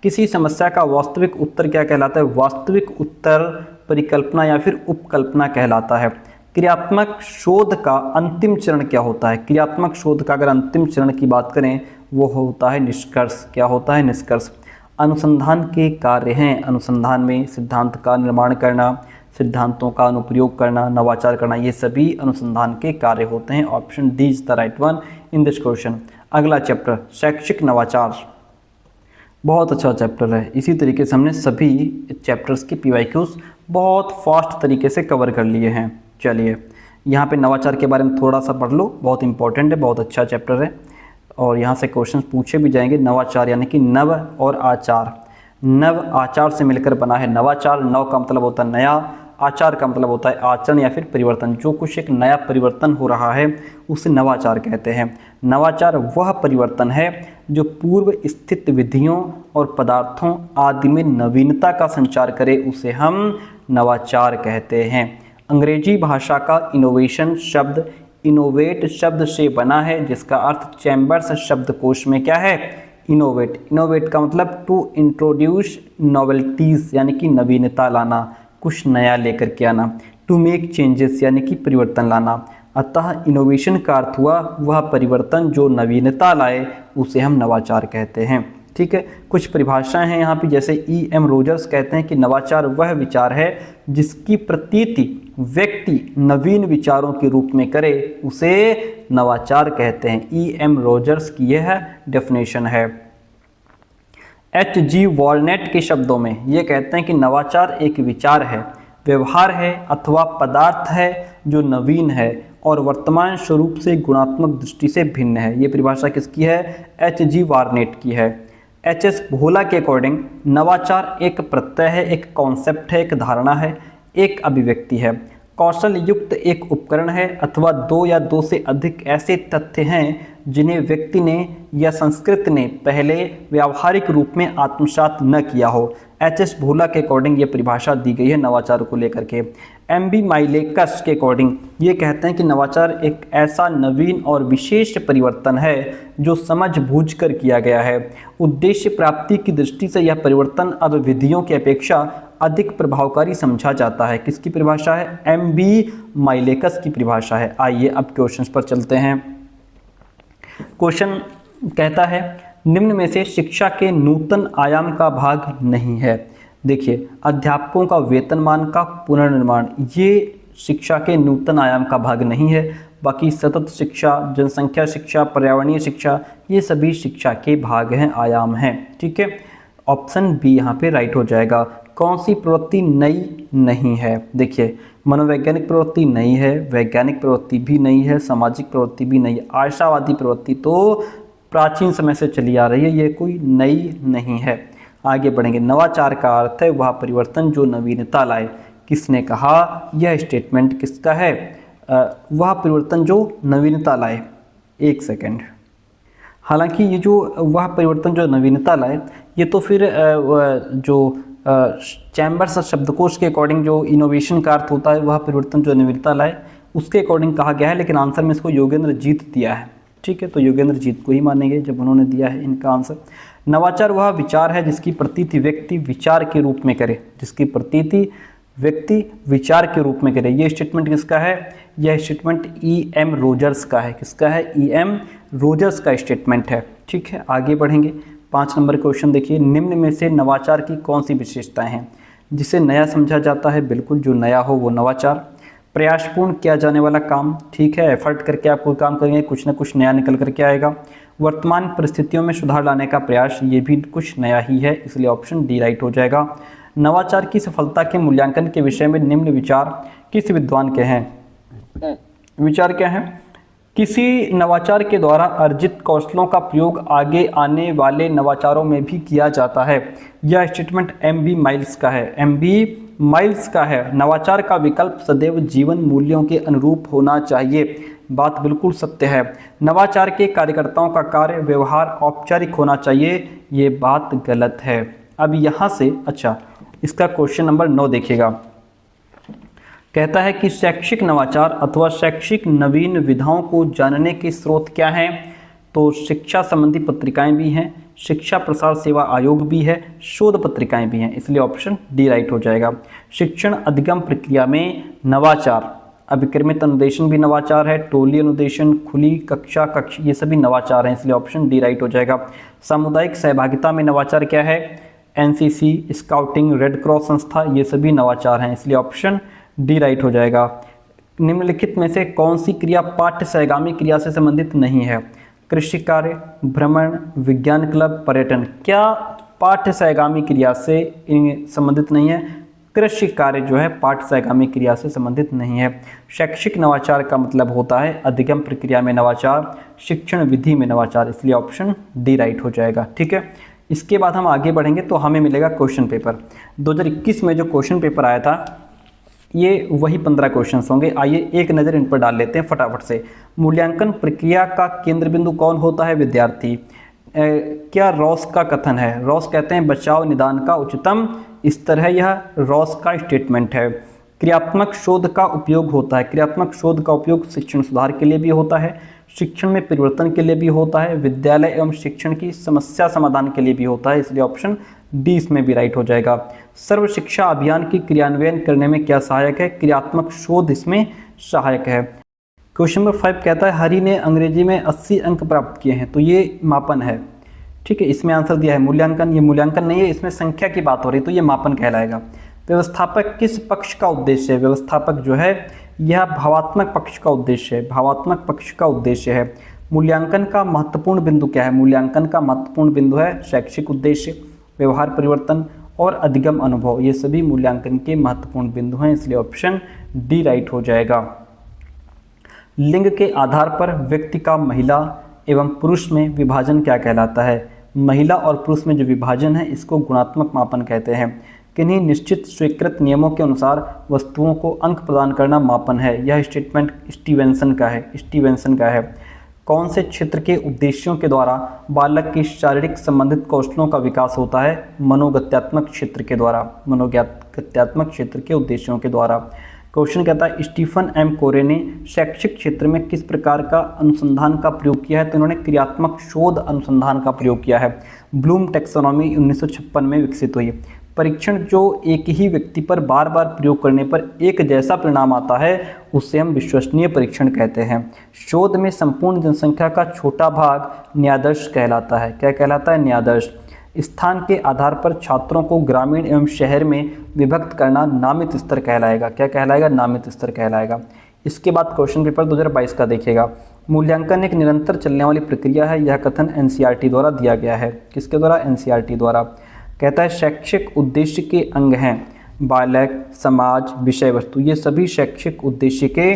किसी समस्या का वास्तविक उत्तर क्या कहलाता है? वास्तविक उत्तर परिकल्पना या फिर उपकल्पना कहलाता है। क्रियात्मक शोध का अंतिम चरण क्या होता है? क्रियात्मक शोध का अगर अंतिम चरण की बात करें वो होता है निष्कर्ष। क्या होता है? निष्कर्ष। अनुसंधान के कार्य हैं। अनुसंधान में सिद्धांत का निर्माण करना, सिद्धांतों का अनुप्रयोग करना, नवाचार करना, ये सभी अनुसंधान के कार्य होते हैं। Option D is the right one in this question. अगला चैप्टर शैक्षिक नवाचार, बहुत अच्छा चैप्टर है। इसी तरीके से हमने सभी चैप्टर्स के PYQs बहुत फास्ट तरीके से कवर कर लिए हैं। चलिए यहाँ पे नवाचार के बारे में थोड़ा सा पढ़ लो, बहुत इंपॉर्टेंट है, बहुत अच्छा चैप्टर है। और यहाँ से क्वेश्चन पूछे भी जाएंगे। नवाचार यानी कि नव और आचार, नव आचार से मिलकर बना है नवाचार। नव का मतलब होता है नया, आचार का मतलब होता है आचरण या फिर परिवर्तन। जो कुछ एक नया परिवर्तन हो रहा है उसे नवाचार कहते हैं। नवाचार वह परिवर्तन है जो पूर्व स्थित विधियों और पदार्थों आदि में नवीनता का संचार करे, उसे हम नवाचार कहते हैं। अंग्रेजी भाषा का इनोवेशन शब्द इनोवेट शब्द से बना है, जिसका अर्थ चैम्बर्स शब्दकोश में क्या है, इनोवेट। इनोवेट का मतलब टू इंट्रोड्यूस नॉवेल्टीज यानी कि नवीनता लाना, कुछ नया लेकर के आना। टू मेक चेंजेस यानी कि परिवर्तन लाना। अतः इनोवेशन का अर्थ हुआ वह परिवर्तन जो नवीनता लाए, उसे हम नवाचार कहते हैं। ठीक है, कुछ परिभाषाएं हैं यहाँ पे, जैसे E.M. रोजर्स कहते हैं कि नवाचार वह विचार है जिसकी प्रतीति व्यक्ति नवीन विचारों के रूप में करे, उसे नवाचार कहते हैं। E.M. रोजर्स की यह डेफिनेशन है। H.G. वॉलनेट के शब्दों में ये कहते हैं कि नवाचार एक विचार है, व्यवहार है अथवा पदार्थ है जो नवीन है और वर्तमान स्वरूप से गुणात्मक दृष्टि से भिन्न है। ये परिभाषा किसकी है, H.G. वॉलनेट की है। H.S. भोला के अकॉर्डिंग नवाचार एक प्रत्यय है, एक कॉन्सेप्ट है, एक धारणा है, एक अभिव्यक्ति है, कौशल युक्त एक उपकरण है अथवा दो या दो से अधिक ऐसे तथ्य हैं जिन्हें व्यक्ति ने या संस्कृति ने पहले व्यावहारिक रूप में आत्मसात न किया हो। H.S. भोला के अकॉर्डिंग ये परिभाषा दी गई है नवाचार को लेकर के। M.B. माइलेकस के अकॉर्डिंग ये कहते हैं कि नवाचार एक ऐसा नवीन और विशेष परिवर्तन है जो समझ बूझ कर किया गया है। उद्देश्य प्राप्ति की दृष्टि से यह परिवर्तन अब विधियों की अपेक्षा अधिक प्रभावकारी समझा जाता है। किसकी परिभाषा है, M.B. माइलेकस की परिभाषा है। आइए अब क्वेश्चंस पर चलते हैं। क्वेश्चन कहता है निम्न में से शिक्षा के नूतन आयाम का भाग नहीं है। देखिए, अध्यापकों का वेतनमान का पुनर्निर्माण ये शिक्षा के नूतन आयाम का भाग नहीं है। बाकी सतत शिक्षा, जनसंख्या शिक्षा, पर्यावरणीय शिक्षा, ये सभी शिक्षा के भाग हैं, आयाम हैं। ठीक है, ऑप्शन बी यहाँ पे राइट हो जाएगा। कौन सी प्रवृत्ति नई नहीं है? देखिए, मनोवैज्ञानिक प्रवृत्ति नई है, वैज्ञानिक प्रवृत्ति भी नई है, सामाजिक प्रवृत्ति भी नई है। आशावादी प्रवृत्ति तो प्राचीन समय से चली आ रही है, ये कोई नई नहीं है। आगे बढ़ेंगे। नवाचार का अर्थ है वह परिवर्तन जो नवीनता लाए। किसने कहा? यह स्टेटमेंट किसका है? वह परिवर्तन जो नवीनता लाए। एक सेकंड। हालांकि ये जो वह परिवर्तन जो नवीनता लाए, ये तो फिर जो चैम्बर्स शब्दकोश के अकॉर्डिंग जो इनोवेशन का अर्थ होता है वह परिवर्तन जो नवीनता लाए, उसके अकॉर्डिंग कहा गया है। लेकिन आंसर में इसको योगेंद्र जीत दिया है। ठीक है, तो योगेंद्र जीत को ही मानेंगे जब उन्होंने दिया है इनका आंसर। नवाचार वह विचार है जिसकी प्रतीति व्यक्ति विचार के रूप में करे, जिसकी प्रतीति व्यक्ति विचार के रूप में करे। ये स्टेटमेंट किसका है? यह स्टेटमेंट E.M. रोजर्स का है। किसका है? E.M. रोजर्स का स्टेटमेंट है। ठीक है, आगे बढ़ेंगे। 5 नंबर क्वेश्चन देखिए, निम्न में से नवाचार की कौन सी विशेषताएं हैं? जिसे नया समझा जाता है, बिल्कुल जो नया हो वो नवाचार। प्रयासपूर्ण किया जाने वाला काम, ठीक है, एफर्ट करके आप कोई काम करेंगे, कुछ ना कुछ नया निकल करके आएगा। वर्तमान परिस्थितियों में सुधार लाने का प्रयास, ये भी कुछ नया ही है, इसलिए ऑप्शन डी राइट हो जाएगा। नवाचार की सफलता के मूल्यांकन के विषय में निम्न विचार किस विद्वान के हैं? विचार क्या है? किसी नवाचार के द्वारा अर्जित कौशलों का प्रयोग आगे आने वाले नवाचारों में भी किया जाता है। यह स्टेटमेंट M.B. माइल्स का है। M.B. माइल्स का है। नवाचार का विकल्प सदैव जीवन मूल्यों के अनुरूप होना चाहिए। बात बिल्कुल सत्य है। नवाचार के कार्यकर्ताओं का कार्य व्यवहार औपचारिक होना चाहिए, ये बात गलत है। अब यहाँ से अच्छा, इसका क्वेश्चन नंबर 9 देखिएगा। कहता है कि शैक्षिक नवाचार अथवा शैक्षिक नवीन विधाओं को जानने के स्रोत क्या हैं? तो शिक्षा संबंधी पत्रिकाएं भी हैं, शिक्षा प्रसार सेवा आयोग भी है, शोध पत्रिकाएं भी हैं, इसलिए ऑप्शन डी राइट हो जाएगा। शिक्षण अधिगम प्रक्रिया में नवाचार, अभिक्रमित अनुदेशन भी नवाचार है, टोली अनुदेशन, खुली कक्षा, ये सभी नवाचार हैं, इसलिए ऑप्शन डी राइट हो जाएगा। सामुदायिक सहभागिता में नवाचार क्या है? NCC, स्काउटिंग, रेड क्रॉस संस्था, ये सभी नवाचार हैं, इसलिए ऑप्शन डी राइट हो जाएगा। निम्नलिखित में से कौन सी क्रिया पाठ्य सहगामी क्रिया से संबंधित नहीं है? कृषि कार्य, भ्रमण, विज्ञान क्लब, पर्यटन। क्या पाठ्य सहगामी क्रिया से संबंधित नहीं है? कृषि कार्य जो है पाठ से आगामी क्रिया से संबंधित नहीं है। शैक्षिक नवाचार का मतलब होता है अधिगम प्रक्रिया में नवाचार, शिक्षण विधि में नवाचार, इसलिए ऑप्शन डी राइट हो जाएगा। ठीक है, इसके बाद हम आगे बढ़ेंगे तो हमें मिलेगा क्वेश्चन पेपर। 2021 में जो क्वेश्चन पेपर आया था ये वही 15 क्वेश्चन होंगे। आइए एक नज़र इन पर डाल लेते हैं फटाफट से। मूल्यांकन प्रक्रिया का केंद्र बिंदु कौन होता है? विद्यार्थी। क्या रॉस का कथन है? रॉस कहते हैं बचाव निदान का उच्चतम स्तर है, यह रॉस का स्टेटमेंट है। क्रियात्मक शोध का उपयोग होता है। क्रियात्मक शोध का उपयोग शिक्षण सुधार के लिए भी होता है, शिक्षण में परिवर्तन के लिए भी होता है, विद्यालय एवं शिक्षण की समस्या समाधान के लिए भी होता है, इसलिए ऑप्शन डी इसमें भी राइट हो जाएगा। सर्व शिक्षा अभियान की क्रियान्वयन करने में क्या सहायक है? क्रियात्मक शोध इसमें सहायक है। क्वेश्चन नंबर 5 कहता है हरि ने अंग्रेजी में 80 अंक प्राप्त किए हैं, तो ये मापन है। ठीक है, इसमें आंसर दिया है मूल्यांकन, ये मूल्यांकन नहीं है, इसमें संख्या की बात हो रही है तो ये मापन कहलाएगा। व्यवस्थापक किस पक्ष का उद्देश्य है? व्यवस्थापक जो है यह भावात्मक पक्ष का उद्देश्य है, भावात्मक पक्ष का उद्देश्य है। मूल्यांकन का महत्वपूर्ण बिंदु क्या है? मूल्यांकन का महत्वपूर्ण बिंदु है शैक्षिक उद्देश्य, व्यवहार परिवर्तन और अधिगम अनुभव, ये सभी मूल्यांकन के महत्वपूर्ण बिंदु हैं, इसलिए ऑप्शन डी राइट हो जाएगा। लिंग के आधार पर व्यक्ति का महिला एवं पुरुष में विभाजन क्या कहलाता है? महिला और पुरुष में जो विभाजन है इसको गुणात्मक मापन कहते हैं। किन्हीं निश्चित स्वीकृत नियमों के अनुसार वस्तुओं को अंक प्रदान करना मापन है, यह स्टेटमेंट स्टीवेंसन का है। कौन से क्षेत्र के उद्देश्यों के द्वारा बालक की शारीरिक संबंधित कौशलों का विकास होता है? मनोगत्यात्मक क्षेत्र के द्वारा, मनोगत्यात्मक क्षेत्र के उद्देश्यों के द्वारा। क्वेश्चन कहता है स्टीफन एम कोरे ने शैक्षिक क्षेत्र में किस प्रकार का अनुसंधान का प्रयोग किया है? तो इन्होंने क्रियात्मक शोध अनुसंधान का प्रयोग किया है। ब्लूम टैक्सोनॉमी 1956 में विकसित हुई। परीक्षण जो एक ही व्यक्ति पर बार बार प्रयोग करने पर एक जैसा परिणाम आता है उसे हम विश्वसनीय परीक्षण कहते हैं। शोध में संपूर्ण जनसंख्या का छोटा भाग न्यायादर्श कहलाता है। क्या कहलाता है? न्यायादर्श। स्थान के आधार पर छात्रों को ग्रामीण एवं शहर में विभक्त करना नामित स्तर कहलाएगा। क्या कहलाएगा? नामित स्तर कहलाएगा। इसके बाद क्वेश्चन पेपर 2022 का देखिएगा। मूल्यांकन एक निरंतर चलने वाली प्रक्रिया है, यह कथन एनसीईआरटी द्वारा दिया गया है। किसके द्वारा? एनसीईआरटी द्वारा। कहता है शैक्षिक उद्देश्य के अंग हैं बालक, समाज, विषय वस्तु, ये सभी शैक्षिक उद्देश्य के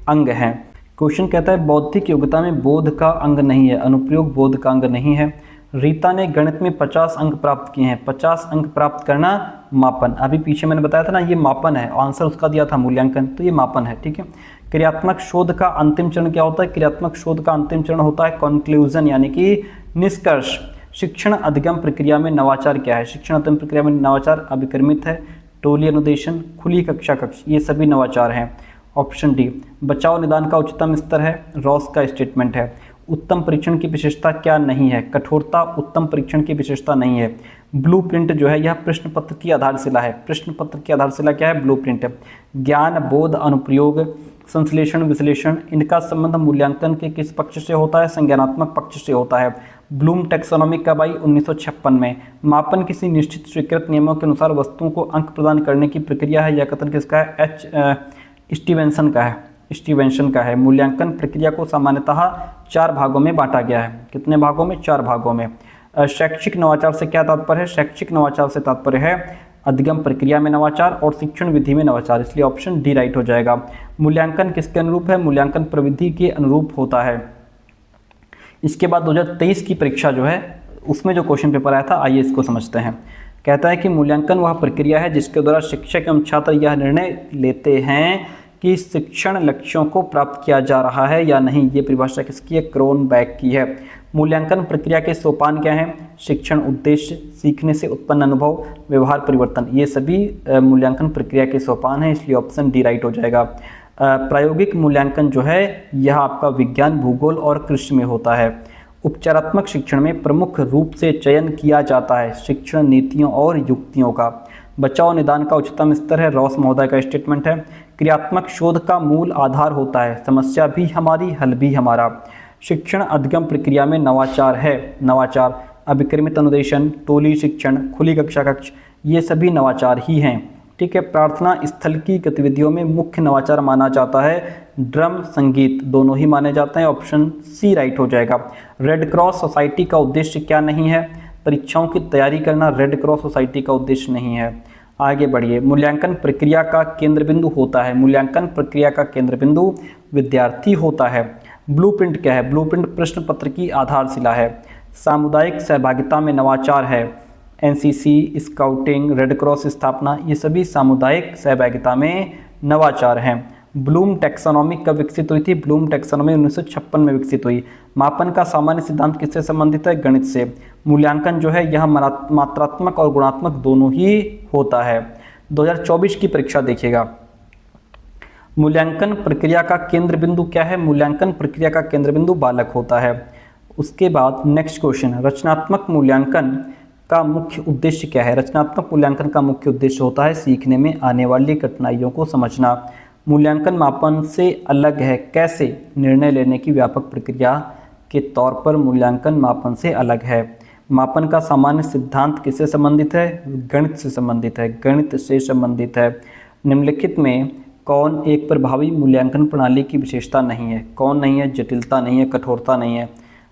अंग हैं। क्वेश्चन कहता है बौद्धिक योग्यता में बोध का अंग नहीं है, अनुप्रयोग बोध का अंग नहीं है। रीता ने गणित में 50 अंक प्राप्त किए हैं, 50 अंक प्राप्त करना मापन। अभी पीछे मैंने बताया था ना ये मापन है, आंसर उसका दिया था मूल्यांकन, तो ये मापन है। ठीक है, क्रियात्मक शोध का अंतिम चरण क्या होता है? क्रियात्मक शोध का अंतिम चरण होता है कंक्लूजन, यानी कि निष्कर्ष। शिक्षण अधिगम प्रक्रिया में नवाचार क्या है? शिक्षण अधिगम प्रक्रिया में नवाचार अभिक्रमित है, टोली अनुदेशन, खुली कक्षा कक्ष, ये सभी नवाचार हैं। Option D. बचाव निदान का उच्चतम स्तर है, रॉस का स्टेटमेंट है। उत्तम परीक्षण की विशेषता क्या नहीं है? कठोरता उत्तम परीक्षण की विशेषता नहीं है। ब्लूप्रिंट जो है यह प्रश्न पत्र की आधारशिला है। प्रश्न पत्र की आधारशिला क्या है? ब्लूप्रिंट। ज्ञान, बोध, अनुप्रयोग, संश्लेषण, विश्लेषण, इनका संबंध मूल्यांकन के किस पक्ष से होता है? संज्ञानात्मक पक्ष से होता है। ब्लूम टैक्सोनॉमी कब आई? 1956 में। मापन किसी निश्चित स्वीकृत नियमों के अनुसार वस्तुओं को अंक प्रदान करने की प्रक्रिया है, यह कथन किसका है? स्टीवेंसन का है। स्टीवेंसन का है। मूल्यांकन प्रक्रिया को सामान्यतः 4 भागों में बांटा गया है। कितने भागों में? 4 भागों में। शैक्षिक नवाचार से क्या तात्पर्य है? शैक्षिक नवाचार से तात्पर्य है अधिगम प्रक्रिया में नवाचार और शिक्षण विधि में नवाचार, इसलिए ऑप्शन डी राइट हो जाएगा। मूल्यांकन किसके अनुरूप है? मूल्यांकन प्रविधि के अनुरूप होता है। इसके बाद 2023 की परीक्षा जो है उसमें जो क्वेश्चन पेपर आया था, आइए इसको समझते हैं। कहता है कि मूल्यांकन वह प्रक्रिया है जिसके द्वारा शिक्षक एवं छात्र यह निर्णय लेते हैं कि शिक्षण लक्ष्यों को प्राप्त किया जा रहा है या नहीं। ये परिभाषा किसकी है? क्रोनबैक की है। मूल्यांकन प्रक्रिया के सोपान क्या हैं? शिक्षण उद्देश्य, सीखने से उत्पन्न अनुभव, व्यवहार परिवर्तन, ये सभी मूल्यांकन प्रक्रिया के सोपान हैं, इसलिए ऑप्शन डी राइट हो जाएगा। प्रायोगिक मूल्यांकन जो है यह आपका विज्ञान, भूगोल और कृषि में होता है। उपचारात्मक शिक्षण में प्रमुख रूप से चयन किया जाता है शिक्षण नीतियों और युक्तियों का। बचाव निदान का उच्चतम स्तर है, रॉस महोदय का स्टेटमेंट है। क्रियात्मक शोध का मूल आधार होता है समस्या भी हमारी, हल भी हमारा। शिक्षण अधिगम प्रक्रिया में नवाचार है, नवाचार अभिक्रमित अनुदेशन, टोली शिक्षण, खुली कक्षा कक्ष, ये सभी नवाचार ही हैं। ठीक है, प्रार्थना स्थल की गतिविधियों में मुख्य नवाचार माना जाता है ड्रम, संगीत, दोनों ही माने जाते हैं, ऑप्शन सी राइट हो जाएगा। रेड क्रॉस सोसाइटी का उद्देश्य क्या नहीं है? परीक्षाओं की तैयारी करना रेड क्रॉस सोसाइटी का उद्देश्य नहीं है। आगे बढ़िए। मूल्यांकन प्रक्रिया का केंद्र बिंदु होता है, मूल्यांकन प्रक्रिया का केंद्र बिंदु विद्यार्थी होता है। ब्लूप्रिंट क्या है? ब्लूप्रिंट प्रश्न पत्र की आधारशिला है। सामुदायिक सहभागिता में नवाचार है। एनसीसी, स्काउटिंग, रेड क्रॉस स्थापना, ये सभी सामुदायिक सहभागिता में नवाचार हैं। ब्लूम टैक्सोनॉमी कब विकसित हुई थी? ब्लूम टैक्सोनॉमी 1956 में विकसित हुई। मापन का सामान्य सिद्धांत किससे संबंधित है? गणित से। मूल्यांकन जो है यह मात्रात्मक और गुणात्मक दोनों ही होता है। 2024 की परीक्षा देखिएगा। मूल्यांकन प्रक्रिया का केंद्र बिंदु क्या है? मूल्यांकन प्रक्रिया का केंद्र बिंदु बालक होता है। उसके बाद नेक्स्ट क्वेश्चन, रचनात्मक मूल्यांकन का मुख्य उद्देश्य क्या है? रचनात्मक मूल्यांकन का मुख्य उद्देश्य होता है सीखने में आने वाली कठिनाइयों को समझना। मूल्यांकन मापन से अलग है, कैसे? निर्णय लेने की व्यापक प्रक्रिया के तौर पर मूल्यांकन मापन से अलग है। मापन का सामान्य सिद्धांत किससे संबंधित है? गणित से संबंधित है, गणित से संबंधित है। निम्नलिखित में कौन एक प्रभावी मूल्यांकन प्रणाली की विशेषता नहीं है? कौन नहीं है? जटिलता नहीं है, कठोरता नहीं है।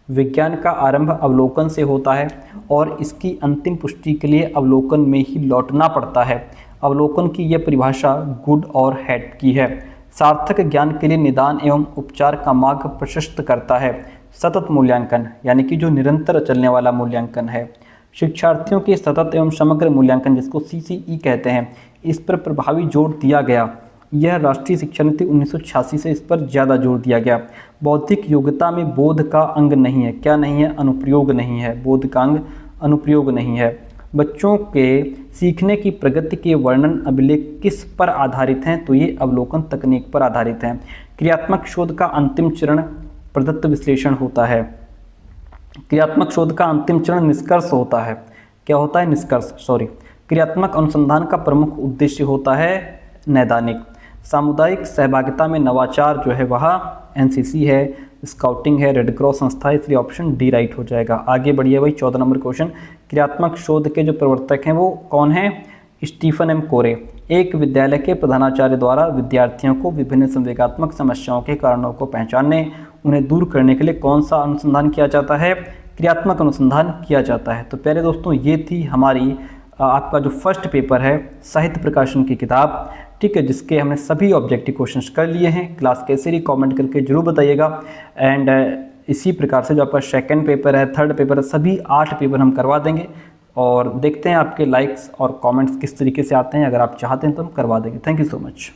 विज्ञान का आरंभ अवलोकन से होता है और इसकी अंतिम पुष्टि के लिए अवलोकन में ही लौटना पड़ता है। अवलोकन की यह परिभाषा गुड और हैड की है। सार्थक ज्ञान के लिए निदान एवं उपचार का मार्ग प्रशस्त करता है। सतत मूल्यांकन यानी कि जो निरंतर चलने वाला मूल्यांकन है। शिक्षार्थियों के सतत एवं समग्र मूल्यांकन जिसको CCE कहते हैं, इस पर प्रभावी जोर दिया गया। यह राष्ट्रीय शिक्षा नीति 1986 से इस पर ज़्यादा जोर दिया गया। बौद्धिक योग्यता में बोध का अंग नहीं है। क्या नहीं है? अनुप्रयोग नहीं है। बोध का अंग अनुप्रयोग नहीं है। बच्चों के सीखने की प्रगति के वर्णन अभिलेख किस पर आधारित हैं? तो ये अवलोकन तकनीक पर आधारित हैं। क्रियात्मक शोध का अंतिम चरण प्रदत्त विश्लेषण होता है। क्रियात्मक शोध का अंतिम चरण निष्कर्ष होता है। क्या होता है? निष्कर्ष, सॉरी। क्रियात्मक अनुसंधान का प्रमुख उद्देश्य होता है नैदानिक। सामुदायिक सहभागिता में नवाचार जो है वह एनसीसी है, स्काउटिंग है, रेड क्रॉस संस्था है, इसलिए ऑप्शन डी राइट हो जाएगा। आगे बढ़िए भाई, 14 नंबर क्वेश्चन। क्रियात्मक शोध के जो प्रवर्तक हैं वो कौन है? स्टीफन एम कोरे। एक विद्यालय के प्रधानाचार्य द्वारा विद्यार्थियों को विभिन्न संवेगात्मक समस्याओं के कारणों को पहचानने, उन्हें दूर करने के लिए कौन सा अनुसंधान किया जाता है? क्रियात्मक अनुसंधान किया जाता है। तो प्यारे दोस्तों, ये थी हमारी आपका जो फर्स्ट पेपर है साहित्य प्रकाशन की किताब, ठीक है, जिसके हमने सभी ऑब्जेक्टिव क्वेश्चंस कर लिए हैं। क्लास कैसे रही कमेंट करके जरूर बताइएगा। एंड इसी प्रकार से जो आपका सेकंड पेपर है, थर्ड पेपर है, सभी 8 पेपर हम करवा देंगे और देखते हैं आपके लाइक्स और कमेंट्स किस तरीके से आते हैं। अगर आप चाहते हैं तो हम करवा देंगे। Thank you so much.